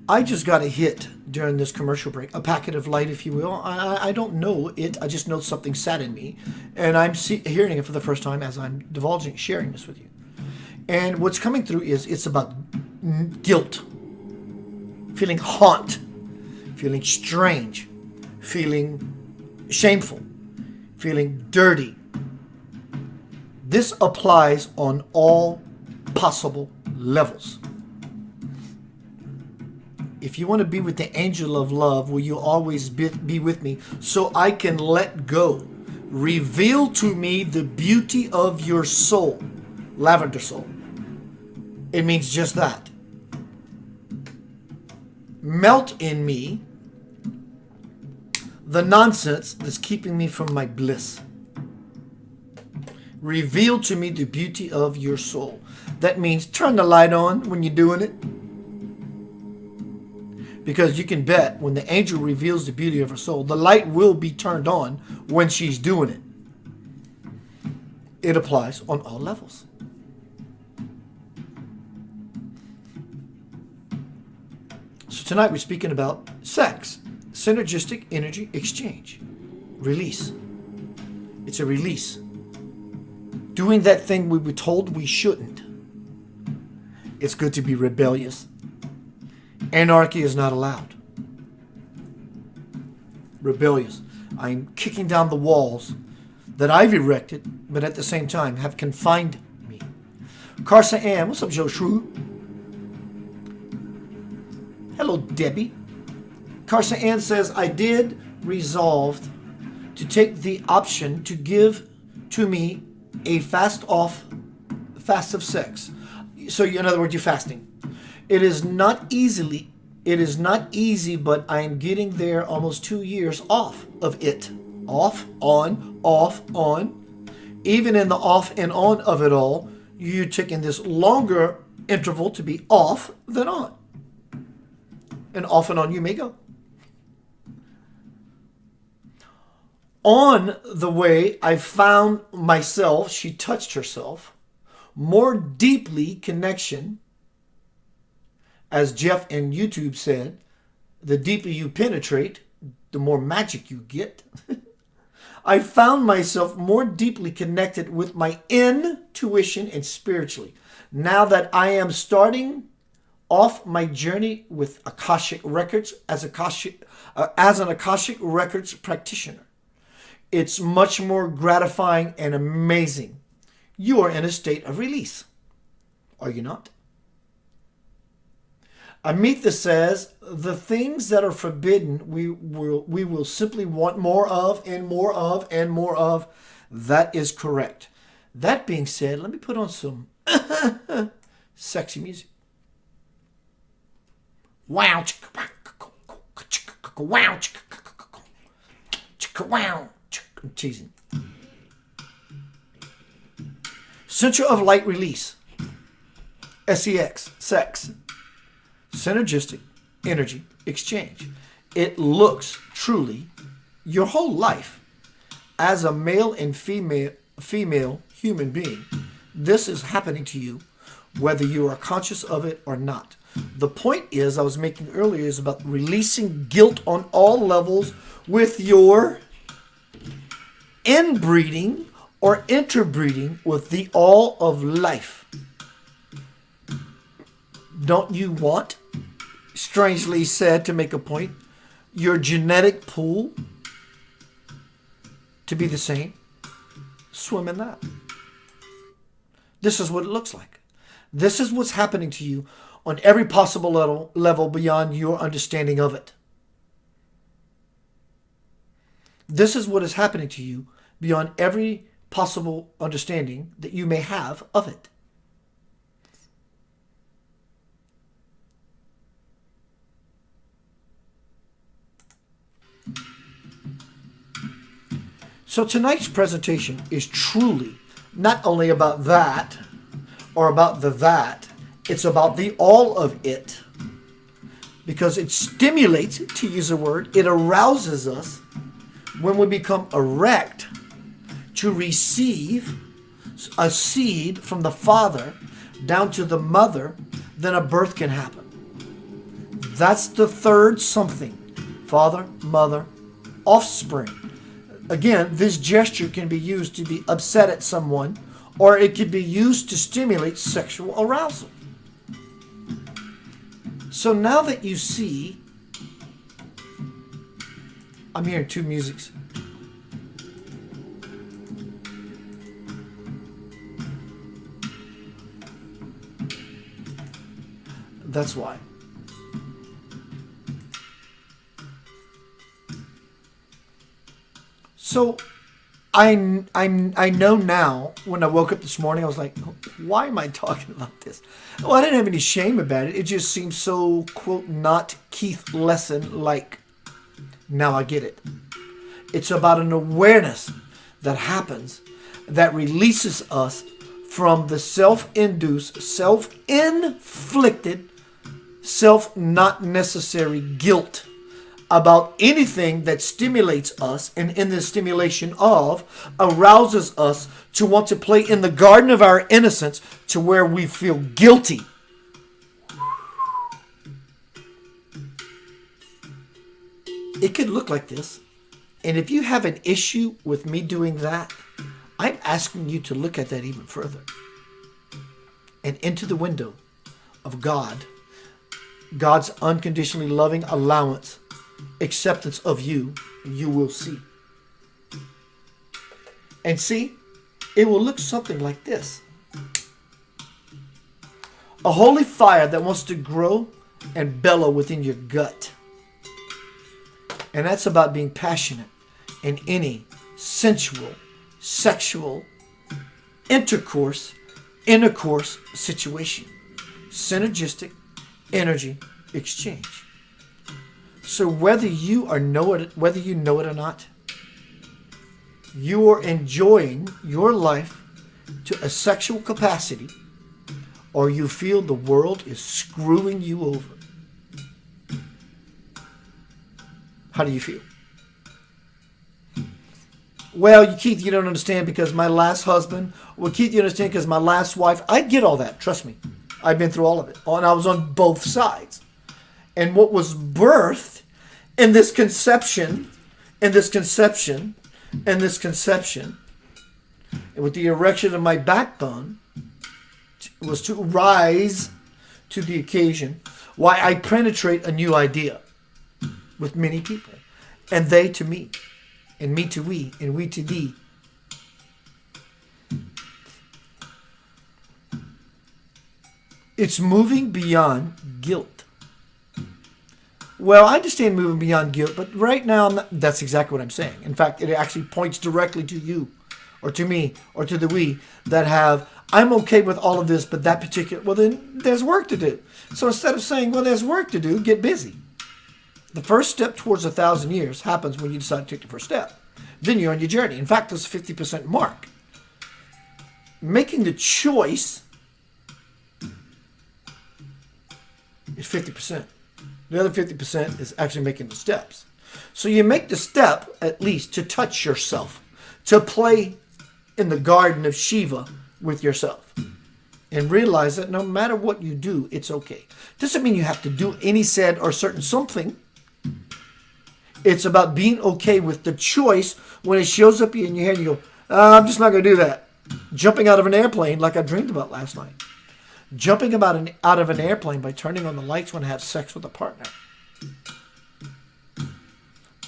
I just got a hit during this commercial break, a packet of light, if you will. I don't know it. I just know something sat in me, and I'm hearing it for the first time as I'm divulging, sharing this with you. And what's coming through is it's about guilt, feeling haunt, feeling strange, feeling shameful, feeling dirty. This applies on all possible levels. If you want to be with the angel of love, will you always be with me so I can let go? Reveal to me the beauty of your soul. Lavender soul. It means just that. Melt in me the nonsense that's keeping me from my bliss. Reveal to me the beauty of your soul. That means turn the light on when you're doing it. Because you can bet when the angel reveals the beauty of her soul, the light will be turned on when she's doing it. It applies on all levels. So tonight we're speaking about sex, synergistic energy exchange, release. It's a release. Doing that thing we were told we shouldn't. It's good to be rebellious. Anarchy is not allowed. Rebellious. I'm kicking down the walls that I've erected, but at the same time have confined me. Carsa Ann, what's up, Joe Shrew? Hello, Debbie. Carsa Ann says, I did resolve to take the option to give to me a fast of sex. So in other words, you're fasting. It is not easy, but I am getting there almost 2 years off of it. Off, on. Even in the off and on of it all, you're taking this longer interval to be off than on. And off and on you may go. On the way, I found myself, she touched herself, more deeply connection. As Jeff and YouTube said, the deeper you penetrate, the more magic you get. I found myself more deeply connected with my intuition and spiritually. Now that I am starting off my journey with Akashic Records as an Akashic Records practitioner, it's much more gratifying and amazing. You are in a state of release. Are you not? Amita says, the things that are forbidden, we will simply want more of and more of and more of. That is correct. That being said, let me put on some sexy music. Wow. Wow. Wow. I'm teasing. Center of Light Release. S.E.X. Sex. Synergistic energy exchange. It looks truly your whole life as a male and female human being. This is happening to you whether you are conscious of it or not. The point is I was making earlier is about releasing guilt on all levels with your inbreeding or interbreeding with the all of life. Don't you want, strangely said to make a point, your genetic pool to be the same? Swim in that. This is what it looks like. This is what's happening to you on every possible level beyond your understanding of it. This is what is happening to you beyond every possible understanding that you may have of it. So tonight's presentation is truly not only about that or about the that, it's about the all of it. Because it stimulates, to use a word, it arouses us when we become erect to receive a seed from the father down to the mother, then a birth can happen. That's the third something. Father, mother, offspring. Again, this gesture can be used to be upset at someone, or it could be used to stimulate sexual arousal. So now that you see, I'm hearing two musics. That's why. So I know now, when I woke up this morning, I was like, why am I talking about this? Well, I didn't have any shame about it. It just seems so, quote, not Keith Lesson-like. Now I get it. It's about an awareness that happens that releases us from the self-induced, self-inflicted, self-not necessary guilt about anything that stimulates us, and in the stimulation of, arouses us to want to play in the garden of our innocence to where we feel guilty. It could look like this. And if you have an issue with me doing that, I'm asking you to look at that even further. And into the window of God, God's unconditionally loving allowance, acceptance of you, you will see. And see, it will look something like this. A holy fire that wants to grow and bellow within your gut. And that's about being passionate in any sensual, sexual, intercourse situation. Synergistic energy exchange. So whether you know it or not, you are enjoying your life to a sexual capacity, or you feel the world is screwing you over. How do you feel? Well, Keith, you don't understand because my last husband. Well, Keith, you understand because my last wife. I get all that. Trust me. I've been through all of it. And I was on both sides. And what was birthed in this conception, and with the erection of my backbone, was to rise to the occasion. Why I penetrate a new idea with many people, and they to me, and me to we, and we to thee. It's moving beyond guilt. Well, I understand moving beyond guilt, but right now, that's exactly what I'm saying. In fact, it actually points directly to you, or to me, or to the we that have, I'm okay with all of this, but that particular, well, then there's work to do. So instead of saying, well, there's work to do, get busy. The first step towards 1,000 years happens when you decide to take the first step. Then you're on your journey. In fact, there's a 50% mark. Making the choice is 50%. The other 50% is actually making the steps. So you make the step, at least, to touch yourself, to play in the garden of Shiva with yourself. And realize that no matter what you do, it's okay. Doesn't mean you have to do any said or certain something. It's about being okay with the choice when it shows up in your head and you go, I'm just not going to do that. Jumping out of an airplane like I dreamed about last night. Jumping out of an airplane by turning on the lights when I have sex with a partner.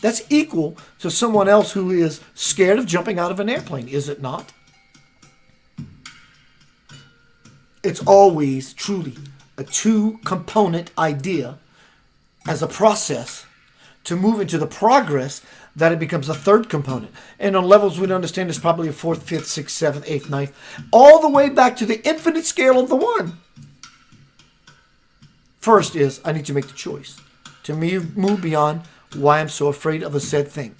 That's equal to someone else who is scared of jumping out of an airplane, is it not? It's always truly a two-component idea as a process to move into the progress that it becomes a third component. And on levels we don't understand, it's probably a fourth, fifth, sixth, seventh, eighth, ninth, all the way back to the infinite scale of the one. First is, I need to make the choice to move beyond why I'm so afraid of a said thing.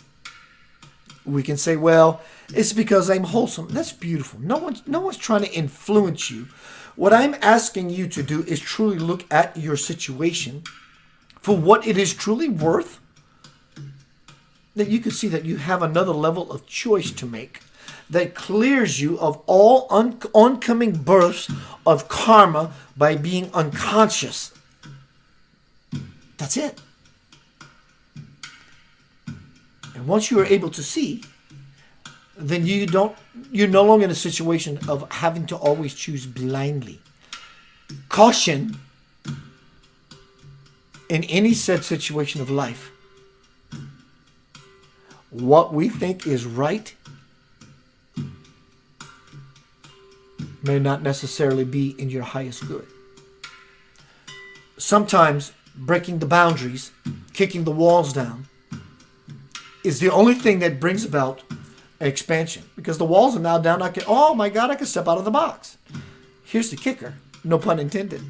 We can say, well, it's because I'm wholesome. That's beautiful. No one's trying to influence you. What I'm asking you to do is truly look at your situation for what it is truly worth. That you can see that you have another level of choice to make that clears you of all oncoming births of karma by being unconscious. That's it. And once you are able to see, then you're no longer in a situation of having to always choose blindly. Caution in any said situation of life. What we think is right may not necessarily be in your highest good. Sometimes breaking the boundaries, kicking the walls down, is the only thing that brings about expansion. Because the walls are now down. Oh my God, I can step out of the box. Here's the kicker. No pun intended.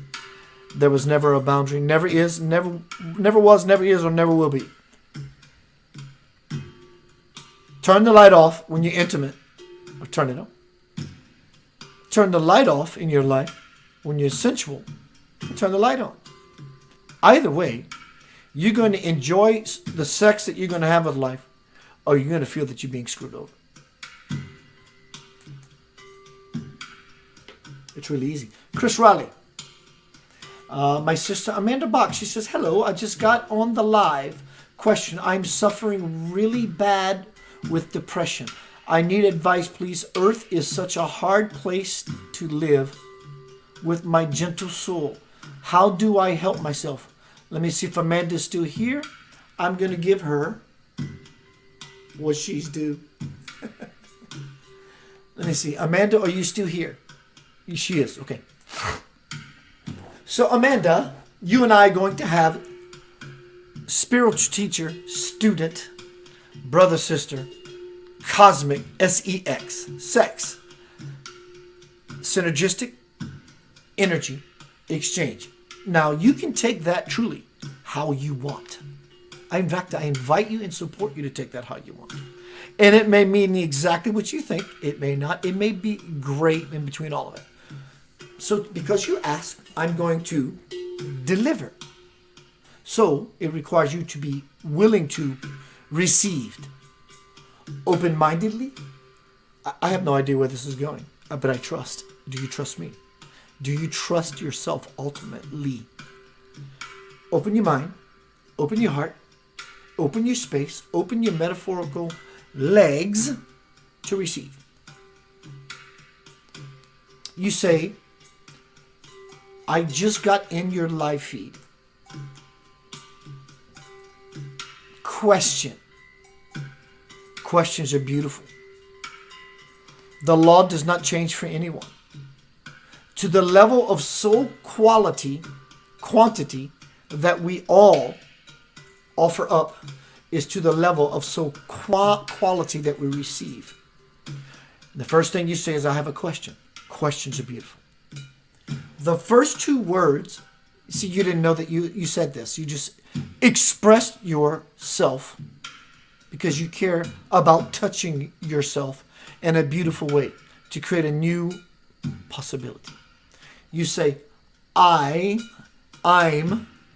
There was never a boundary. Never is, never was, never is, or never will be. Turn the light off when you're intimate, or turn it on. Turn the light off in your life when you're sensual, and turn the light on. Either way, you're going to enjoy the sex that you're going to have with life, or you're going to feel that you're being screwed over. It's really easy. Chris Riley. My sister Amanda Bach, she says, hello, I just got on the live. Question, I'm suffering really bad with depression. I need advice, please. Earth is such a hard place to live with my gentle soul. How do I help myself? Let me see if Amanda's still here. I'm going to give her what she's due. Let me see. Amanda, are you still here? She is. Okay. So, Amanda, you and I are going to have spiritual teacher, student, brother, sister, cosmic, S.E.X, sex, synergistic, energy, exchange. Now, you can take that truly how you want. In fact, I invite you and support you to take that how you want. And it may mean exactly what you think. It may not. It may be great in between all of it. So, because you ask, I'm going to deliver. So, it requires you to be willing to receive. Open-mindedly. I have no idea where this is going, but I trust. Do you trust me? Do you trust yourself ultimately? Open your mind. Open your heart. Open your space. Open your metaphorical legs to receive. You say, I just got in your live feed. Question. Questions are beautiful. The law does not change for anyone. To the level of soul quantity that we all offer up is to the level of soul quality that we receive. The first thing you say is, I have a question. Questions are beautiful. The first two words, see, you didn't know that you said this. You just expressed yourself because you care about touching yourself in a beautiful way to create a new possibility. You say, I'm,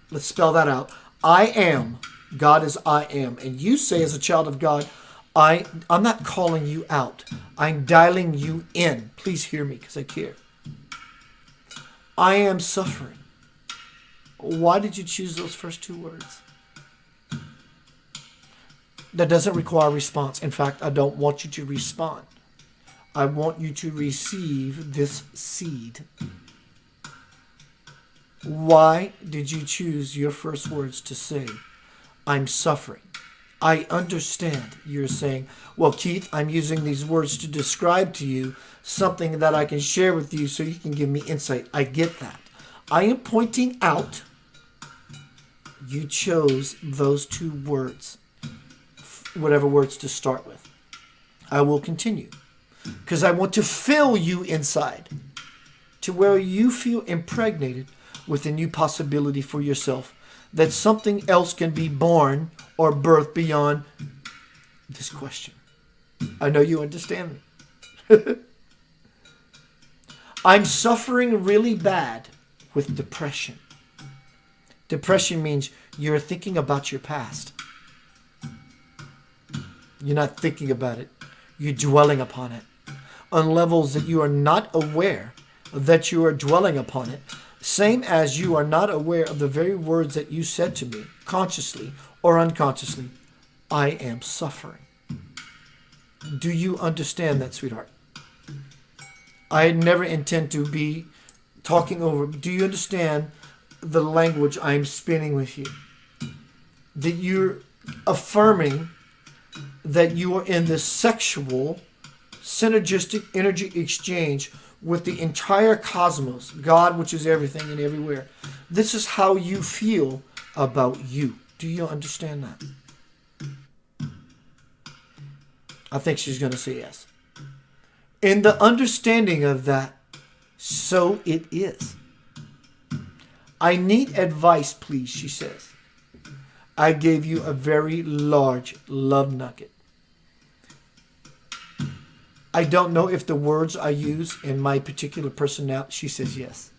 let's spell that out. I am. God is I am. And you say as a child of God, I'm not calling you out. I'm dialing you in. Please hear me because I care. I am suffering. Why did you choose those first two words? That doesn't require a response. In fact, I don't want you to respond. I want you to receive this seed. Why did you choose your first words to say, I'm suffering? I understand you're saying, well, Keith, I'm using these words to describe to you something that I can share with you so you can give me insight. I get that. I am pointing out you chose those two words, whatever words to start with. I will continue because I want to fill you inside to where you feel impregnated with a new possibility for yourself, that something else can be born or birthed beyond this question. I know you understand me. I'm suffering really bad with depression. Depression means you're thinking about your past. You're not thinking about it. You're dwelling upon it on levels that you are not aware that you are dwelling upon it. Same as you are not aware of the very words that you said to me, consciously or unconsciously. I am suffering. Do you understand that, sweetheart? I never intend to be talking over. Do you understand the language I'm spinning with you? That you're affirming that you are in this sexual, synergistic energy exchange with the entire cosmos, God, which is everything and everywhere. This is how you feel about you. Do you understand that? I think she's going to say yes. In the understanding of that, so it is. I need advice, please, she says. I gave you a very large love nugget. I don't know if the words I use in my particular personality, she says yes.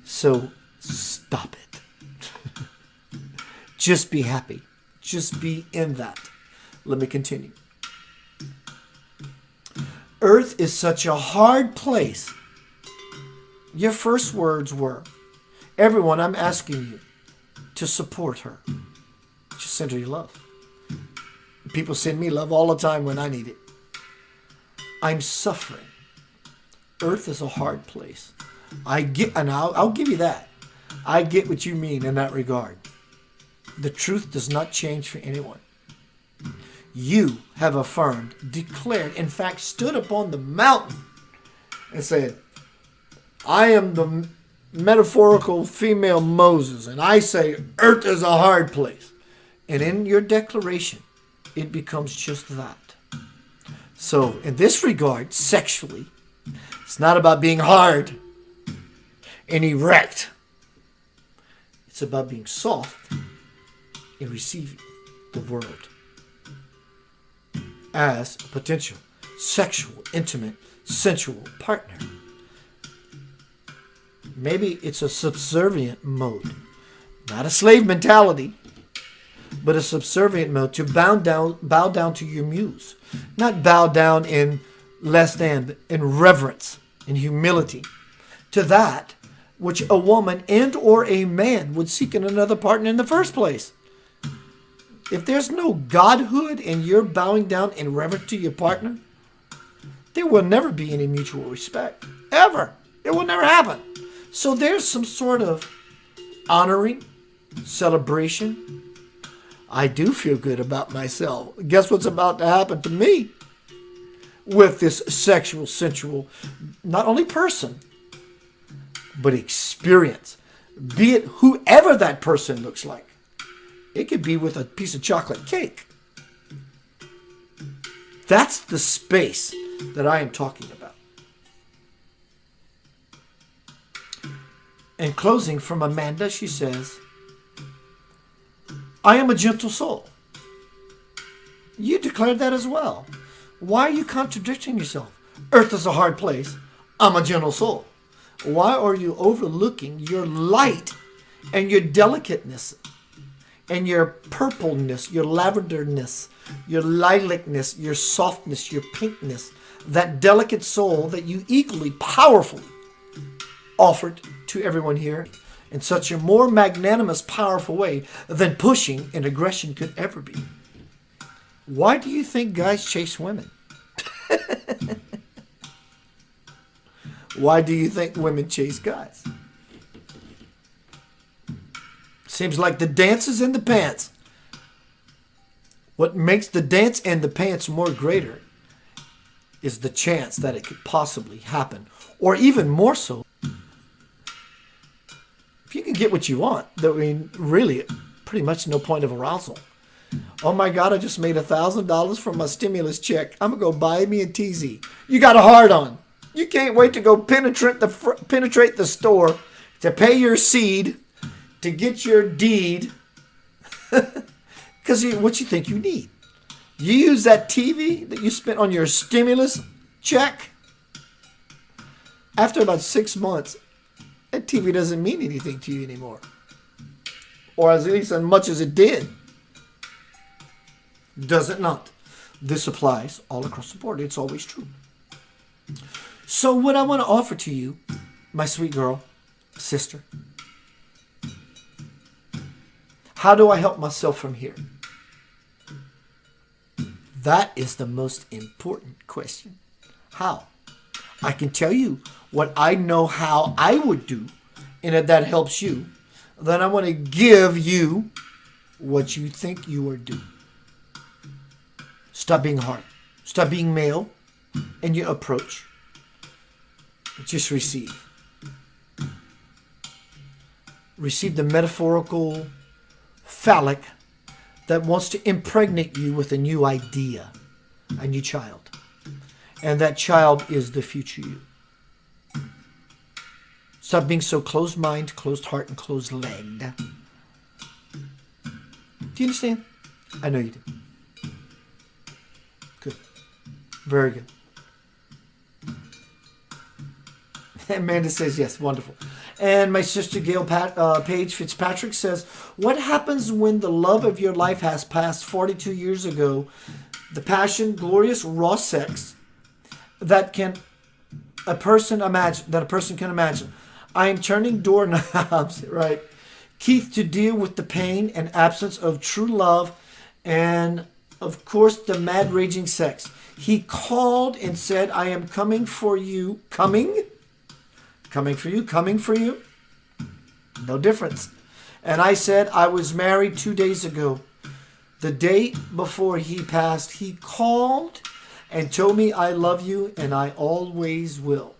So stop it. Just be happy. Just be in that. Let me continue. Earth is such a hard place. Your first words were, everyone, I'm asking you to support her. Just send her your love. People send me love all the time when I need it. I'm suffering. Earth is a hard place. I get, and I'll give you that. I get what you mean in that regard. The truth does not change for anyone. You have affirmed, declared, in fact, stood upon the mountain and said, I am the metaphorical female Moses, and I say earth is a hard place. And in your declaration, it becomes just that. So, in this regard, sexually, it's not about being hard and erect. It's about being soft and receiving the world as a potential sexual, intimate, sensual partner. Maybe it's a subservient mode, not a slave mentality, but a subservient mode to bow down to your muse. Not bow down in less than, but in reverence, in humility, to that which a woman and or a man would seek in another partner in the first place. If there's no godhood and you're bowing down in reverence to your partner, there will never be any mutual respect. Ever. It will never happen. So there's some sort of honoring, celebration. I do feel good about myself. Guess what's about to happen to me with this sexual, sensual, not only person, but experience. Be it whoever that person looks like. It could be with a piece of chocolate cake. That's the space that I am talking about. In closing, from Amanda, she says, I am a gentle soul. You declared that as well. Why are you contradicting yourself? Earth is a hard place. I'm a gentle soul. Why are you overlooking your light and your delicateness and your purpleness, your lavenderness, your lilacness, your softness, your pinkness, that delicate soul that you equally powerfully offered to everyone here in such a more magnanimous, powerful way than pushing and aggression could ever be? Why do you think guys chase women? Why do you think women chase guys? Seems like the dance is in the pants. What makes the dance and the pants more greater is the chance that it could possibly happen. Or even more so, if you can get what you want, I mean, really, pretty much no point of arousal. Oh my God, I just made $1,000 from my stimulus check. I'm going to go buy me a TZ. You got a hard on. You can't wait to go penetrate the store, to pay your seed, to get your deed. Because what you think you need. You use that TV that you spent on your stimulus check. After about 6 months, that TV doesn't mean anything to you anymore. Or at least as much as it did. Does it not? This applies all across the board. It's always true. So what I want to offer to you, my sweet girl, sister, how do I help myself from here? That is the most important question. How? I can tell you what I know how I would do, and if that helps you, then I want to give you what you think you are due. Stop being hard. Stop being male in your approach. Just receive. Receive the metaphorical phallic that wants to impregnate you with a new idea, a new child. And that child is the future you. Stop being so closed-minded, closed-heart, and closed-legged. Do you understand? I know you do. Good. Very good. Amanda says yes. Wonderful. And my sister Gail Paige Fitzpatrick says, what happens when the love of your life has passed 42 years ago? The passion, glorious, raw sex that a person can imagine. I am turning doorknobs, right? Keith, to deal with the pain and absence of true love and, of course, the mad raging sex. He called and said, I am coming for you. Coming for you. No difference. And I said, I was married 2 days ago. The day before he passed, he called and told me I love you and I always will.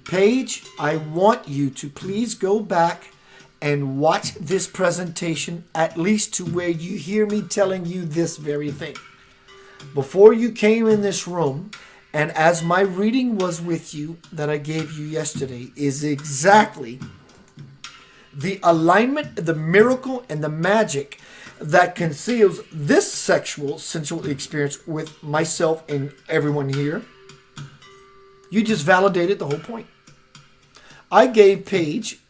Paige, I want you to please go back and watch this presentation, at least to where you hear me telling you this very thing. Before you came in this room, and as my reading was with you that I gave you yesterday, is exactly the alignment, the miracle, and the magic that conceals this sensual experience with myself and everyone here. You just validated the whole point. I gave Paige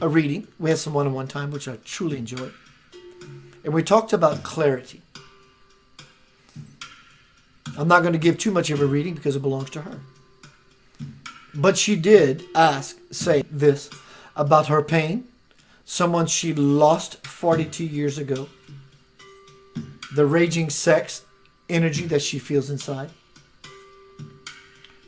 a reading. We had some one-on-one time, which I truly enjoyed. And we talked about clarity. I'm not going to give too much of a reading because it belongs to her. But she did say this about her pain. Someone she lost 42 years ago. The raging sex energy that she feels inside.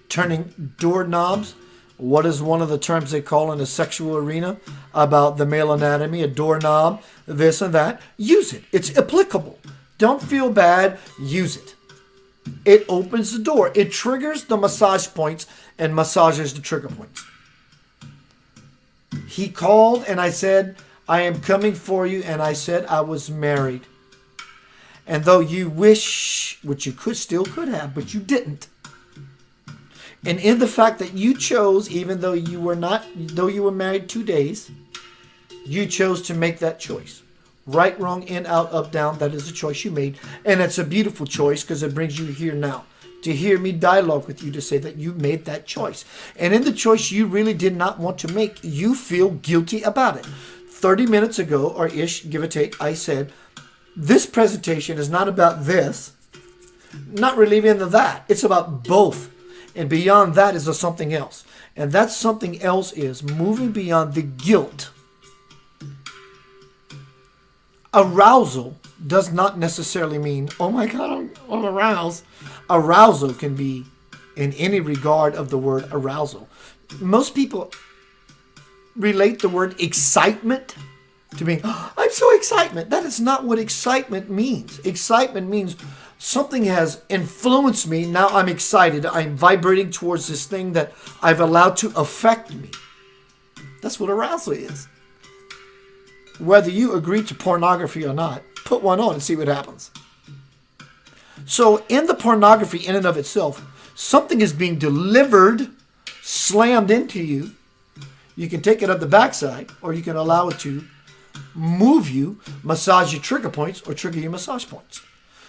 Turning doorknobs. What is one of the terms they call in the sexual arena about the male anatomy? A doorknob, this and that. Use it. It's applicable. Don't feel bad. Use it. It opens the door. It triggers the massage points and massages the trigger points. He called and I said, I am coming for you. And I said I was married. And though you wish, which you still could have, but you didn't. And in the fact that you chose, even though you were married 2 days, you chose to make that choice. Right, wrong, in, out, up, down, that is a choice you made. And it's a beautiful choice because it brings you here now. To hear me dialogue with you to say that you made that choice. And in the choice you really did not want to make, you feel guilty about it. 30 minutes ago, or ish, give or take, I said, this presentation is not about this. Not really into that. It's about both. And beyond that is something else. And that something else is moving beyond the guilt. Arousal does not necessarily mean, oh my God, I'm aroused. Arousal can be in any regard of the word arousal. Most people relate the word excitement to being, oh, I'm so excited. That is not what excitement means. Excitement means something has influenced me. Now I'm excited. I'm vibrating towards this thing that I've allowed to affect me. That's what arousal is. Whether you agree to pornography or not, put one on and see what happens. So in the pornography in and of itself, something is being delivered, slammed into you. You can take it up the backside, or you can allow it to move you, massage your trigger points, or trigger your massage points.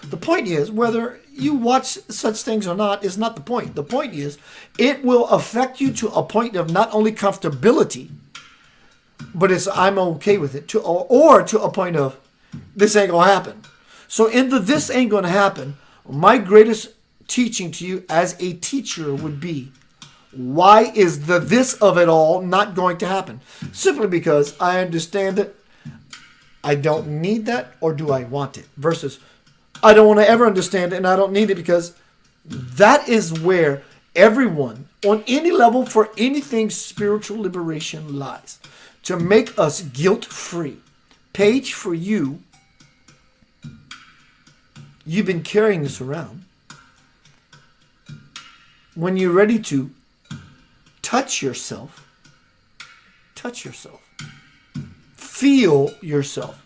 The point is, whether you watch such things or not is not the point. The point is, it will affect you to a point of not only comfortability, but it's I'm okay with it, or to a point of this ain't gonna happen. So in the this ain't gonna happen, my greatest teaching to you as a teacher would be, why is the this of it all not going to happen? Simply because I understand it. I don't need that, or do I want it? Versus, I don't want to ever understand it and I don't need it, because that is where everyone on any level for anything spiritual liberation lies. To make us guilt-free. Paige, for you, you've been carrying this around. When you're ready to touch yourself, feel yourself.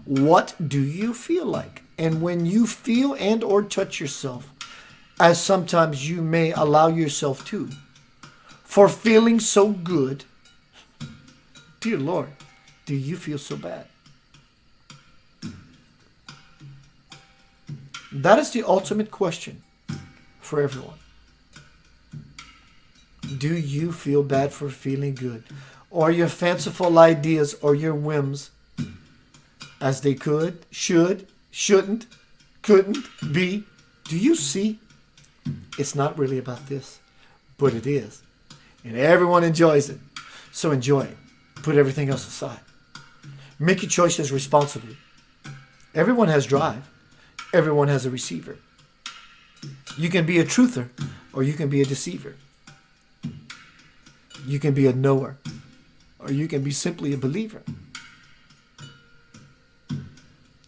What do you feel like? And when you feel and or touch yourself, as sometimes you may allow yourself to, for feeling so good, dear Lord, do you feel so bad? That is the ultimate question for everyone. Do you feel bad for feeling good? Or your fanciful ideas or your whims, as they could, should, shouldn't, couldn't be. Do you see? It's not really about this, but it is. And everyone enjoys it. So enjoy it. Put everything else aside. Make your choices responsibly. Everyone has drive. Everyone has a receiver. You can be a truther or you can be a deceiver. You can be a knower or you can be simply a believer.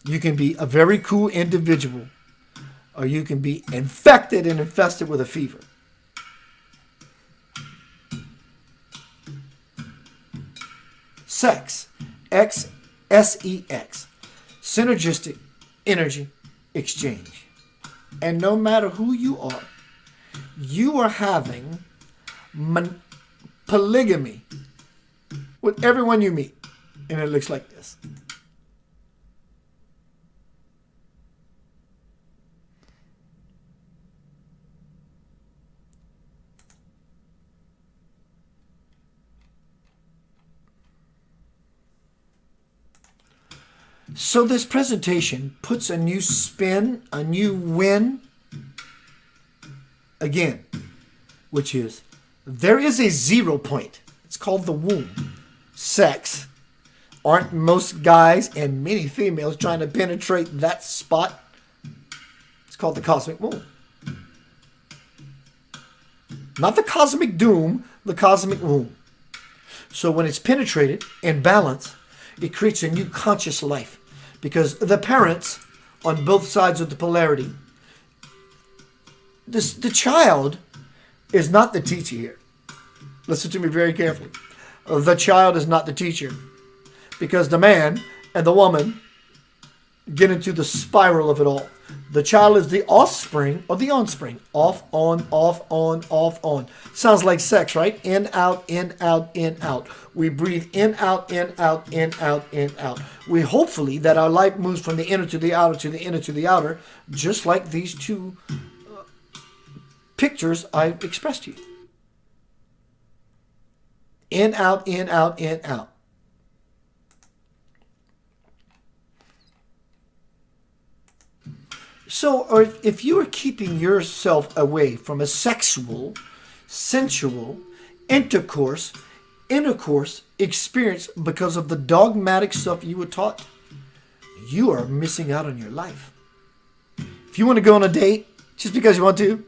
You can be a very cool individual or you can be infected and infested with a fever. S.E.X. S-E.X. Synergistic energy exchange. And no matter who you are having polygamy with everyone you meet. And it looks like this. So this presentation puts a new spin, a new win, again, which is, there is a 0 point. It's called the womb. Sex. Aren't most guys and many females trying to penetrate that spot? It's called the cosmic womb. Not the cosmic doom, the cosmic womb. So when it's penetrated and balanced, it creates a new conscious life. Because the parents on both sides of the polarity, the child is not the teacher here. Listen to me very carefully. The child is not the teacher. Because the man and the woman get into the spiral of it all. The child is the offspring or the onspring. Off, on, off, on, off, on. Sounds like sex, right? In, out, in, out, in, out. We breathe in, out, in, out, in, out, in, out. We hopefully that our life moves from the inner to the outer to the inner to the outer, just like these two pictures I've expressed to you. In, out, in, out, in, out. So, or if you are keeping yourself away from a sexual, sensual, intercourse experience because of the dogmatic stuff you were taught, you are missing out on your life. If you want to go on a date just because you want to,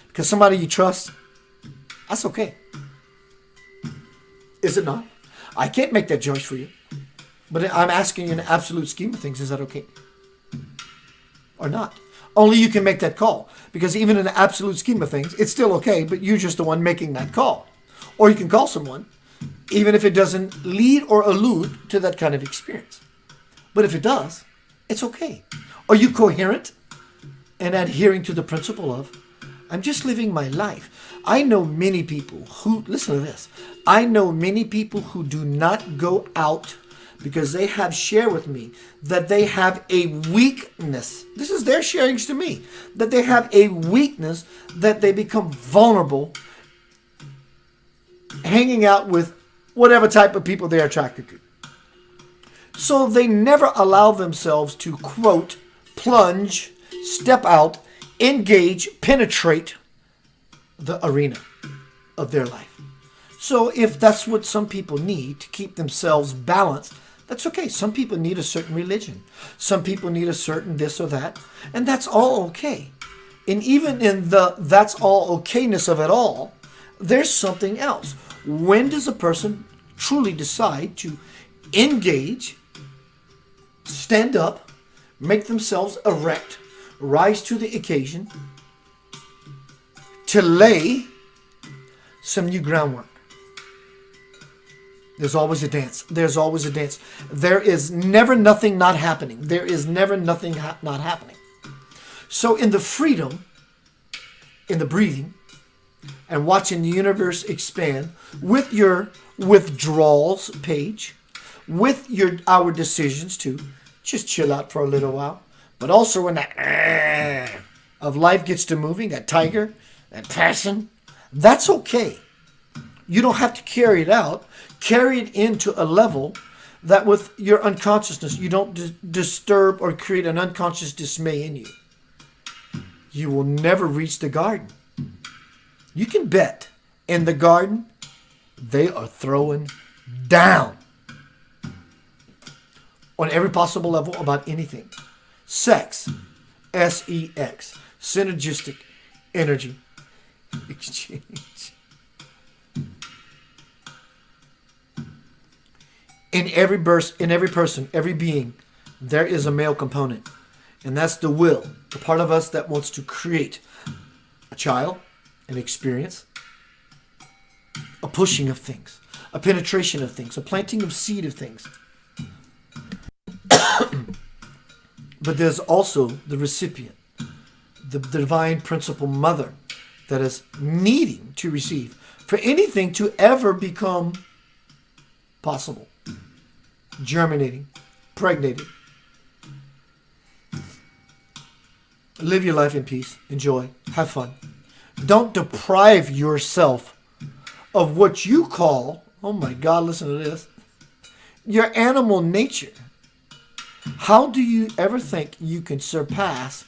because somebody you trust, that's okay. Is it not? I can't make that choice for you. But I'm asking you in the absolute scheme of things, is that okay? Or not? Only you can make that call. Because even in the absolute scheme of things, it's still okay, but you're just the one making that call. Or you can call someone, even if it doesn't lead or allude to that kind of experience. But if it does, it's okay. Are you coherent and adhering to the principle of, I'm just living my life? I know many people who, listen to this, I know many people who do not go out because they have shared with me that they have a weakness. This is their sharings to me, that they have a weakness, that they become vulnerable hanging out with whatever type of people they're attracted to. So they never allow themselves to, quote, plunge, step out, engage, penetrate the arena of their life. So if that's what some people need to keep themselves balanced, that's okay. Some people need a certain religion. Some people need a certain this or that. And that's all okay. And even in the that's all okayness of it all, there's something else. When does a person truly decide to engage, stand up, make themselves erect, rise to the occasion, to lay some new groundwork? There's always a dance. There's always a dance. There is never nothing not happening. There is never nothing not happening. So in the freedom, in the breathing, and watching the universe expand with your withdrawals page, with our decisions to just chill out for a little while, but also when that of life gets to moving, that tiger, that passion, that's okay. You don't have to carry it out. Carry it into a level that with your unconsciousness, you don't disturb or create an unconscious dismay in you. You will never reach the garden. You can bet in the garden, they are throwing down on every possible level about anything. Sex, S.E.X, synergistic energy exchange. In every person, every being, there is a male component. And that's the will, the part of us that wants to create a child, an experience, a pushing of things, a penetration of things, a planting of seed of things. But there's also the recipient, the divine principle mother that is needing to receive for anything to ever become possible. Germinating, pregnating. Live your life in peace. Enjoy. Have fun. Don't deprive yourself of what you call, oh my God, listen to this, your animal nature. How do you ever think you can surpass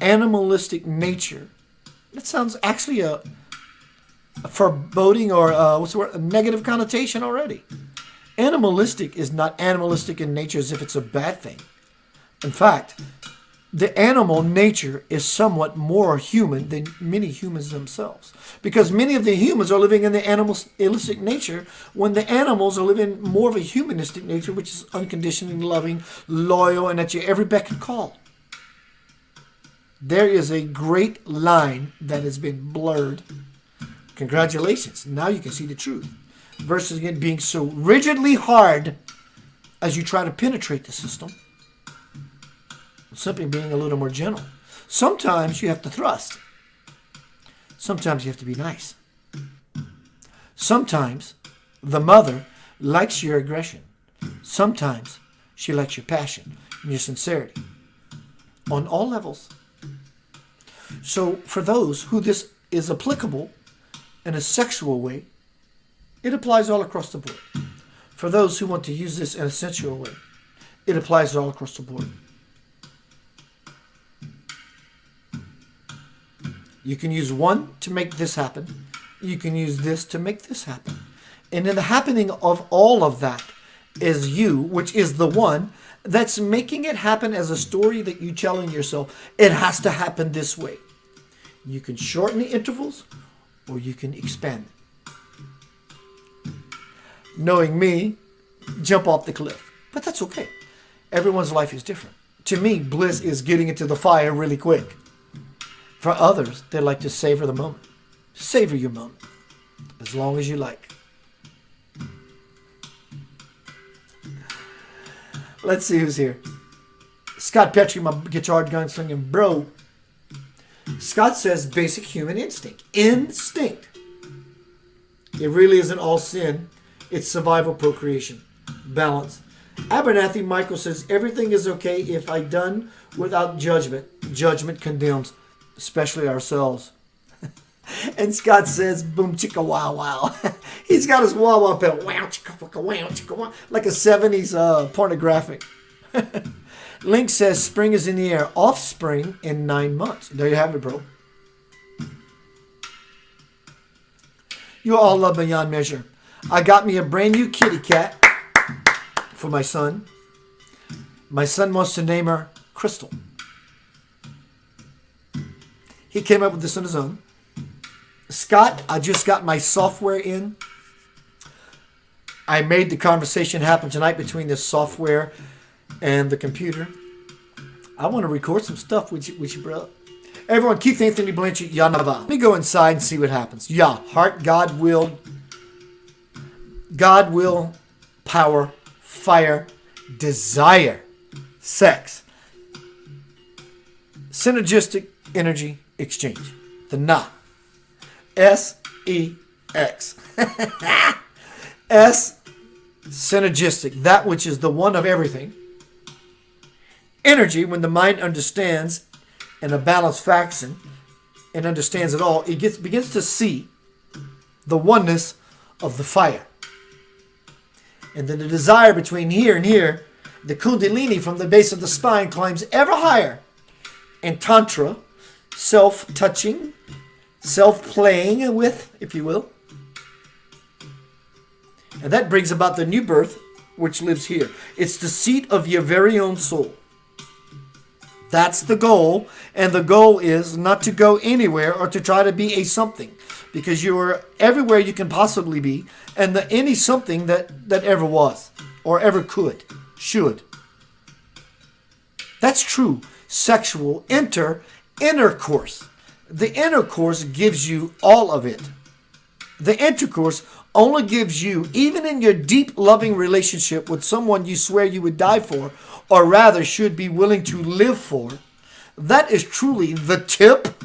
animalistic nature? That sounds actually a foreboding or what's the word? A negative connotation already. Animalistic is not animalistic in nature as if it's a bad thing. In fact, the animal nature is somewhat more human than many humans themselves. Because many of the humans are living in the animalistic nature when the animals are living more of a humanistic nature, which is unconditionally loving, loyal, and at your every beck and call. There is a great line that has been blurred. Congratulations. Now you can see the truth. Versus again being so rigidly hard as you try to penetrate the system. Simply being a little more gentle. Sometimes you have to thrust. Sometimes you have to be nice. Sometimes the mother likes your aggression. Sometimes she likes your passion and your sincerity. On all levels. So for those who this is applicable in a sexual way, it applies all across the board. For those who want to use this in a sensual way, it applies all across the board. You can use one to make this happen. You can use this to make this happen. And in the happening of all of that is you, which is the one that's making it happen as a story that you telling yourself. It has to happen this way. You can shorten the intervals or you can expand it. Knowing me, jump off the cliff. But that's okay. Everyone's life is different. To me, bliss is getting into the fire really quick. For others, they like to savor the moment. Savor your moment. As long as you like. Let's see who's here. Scott Petrie, my guitar gunslinging bro. Scott says basic human instinct. Instinct. It really isn't all sin. It's survival, procreation, balance, Abernathy Michael says, everything is okay if I done without judgment. Judgment condemns, especially ourselves. And Scott says, boom chicka wow wow. He's got his wow wow pedal. Wow chicka wicka wow chicka wow. Like a 70s pornographic. Link says, spring is in the air. Offspring in 9 months. There you have it, bro. You all love beyond measure. I got me a brand new kitty cat for my son. My son wants to name her Crystal. He came up with this on his own. Scott, I just got my software in. I made the conversation happen tonight between the software and the computer. I want to record some stuff with you, bro. Everyone, Keith Anthony Blanchard, Yanava. Let me go inside and see what happens. Yeah, heart, God will, power, fire, desire, sex, synergistic energy exchange. The Na. S.E.X. S, synergistic, that which is the one of everything. Energy, when the mind understands in a balanced fashion and understands it all, it begins to see the oneness of the fire. And then the desire between here and here, the kundalini from the base of the spine climbs ever higher. And tantra, self-touching, self-playing with, if you will. And that brings about the new birth, which lives here. It's the seat of your very own soul. That's the goal. And the goal is not to go anywhere or to try to be a something. Because you are everywhere you can possibly be. And any something that ever was. Or ever could. Should. That's true. Sexual intercourse. The intercourse gives you all of it. The intercourse only gives you, even in your deep loving relationship with someone you swear you would die for, or rather should be willing to live for, that is truly the tip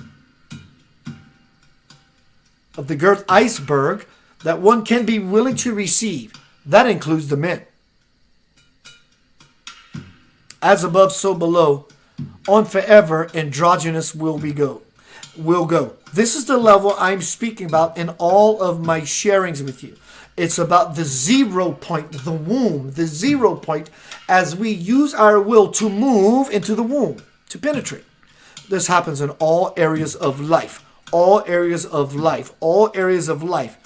of the girth iceberg that one can be willing to receive. That includes the men. As above, so below, on forever, androgynous will go. This is the level I'm speaking about in all of my sharings with you. It's about the 0 point, the womb, the 0 point, as we use our will to move into the womb, to penetrate. This happens in all areas of life, all areas of life, all areas of life.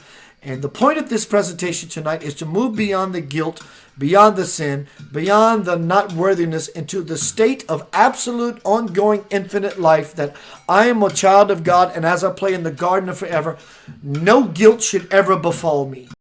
And the point of this presentation tonight is to move beyond the guilt, beyond the sin, beyond the not worthiness into the state of absolute, ongoing, infinite life that I am a child of God, and as I play in the garden of forever, no guilt should ever befall me.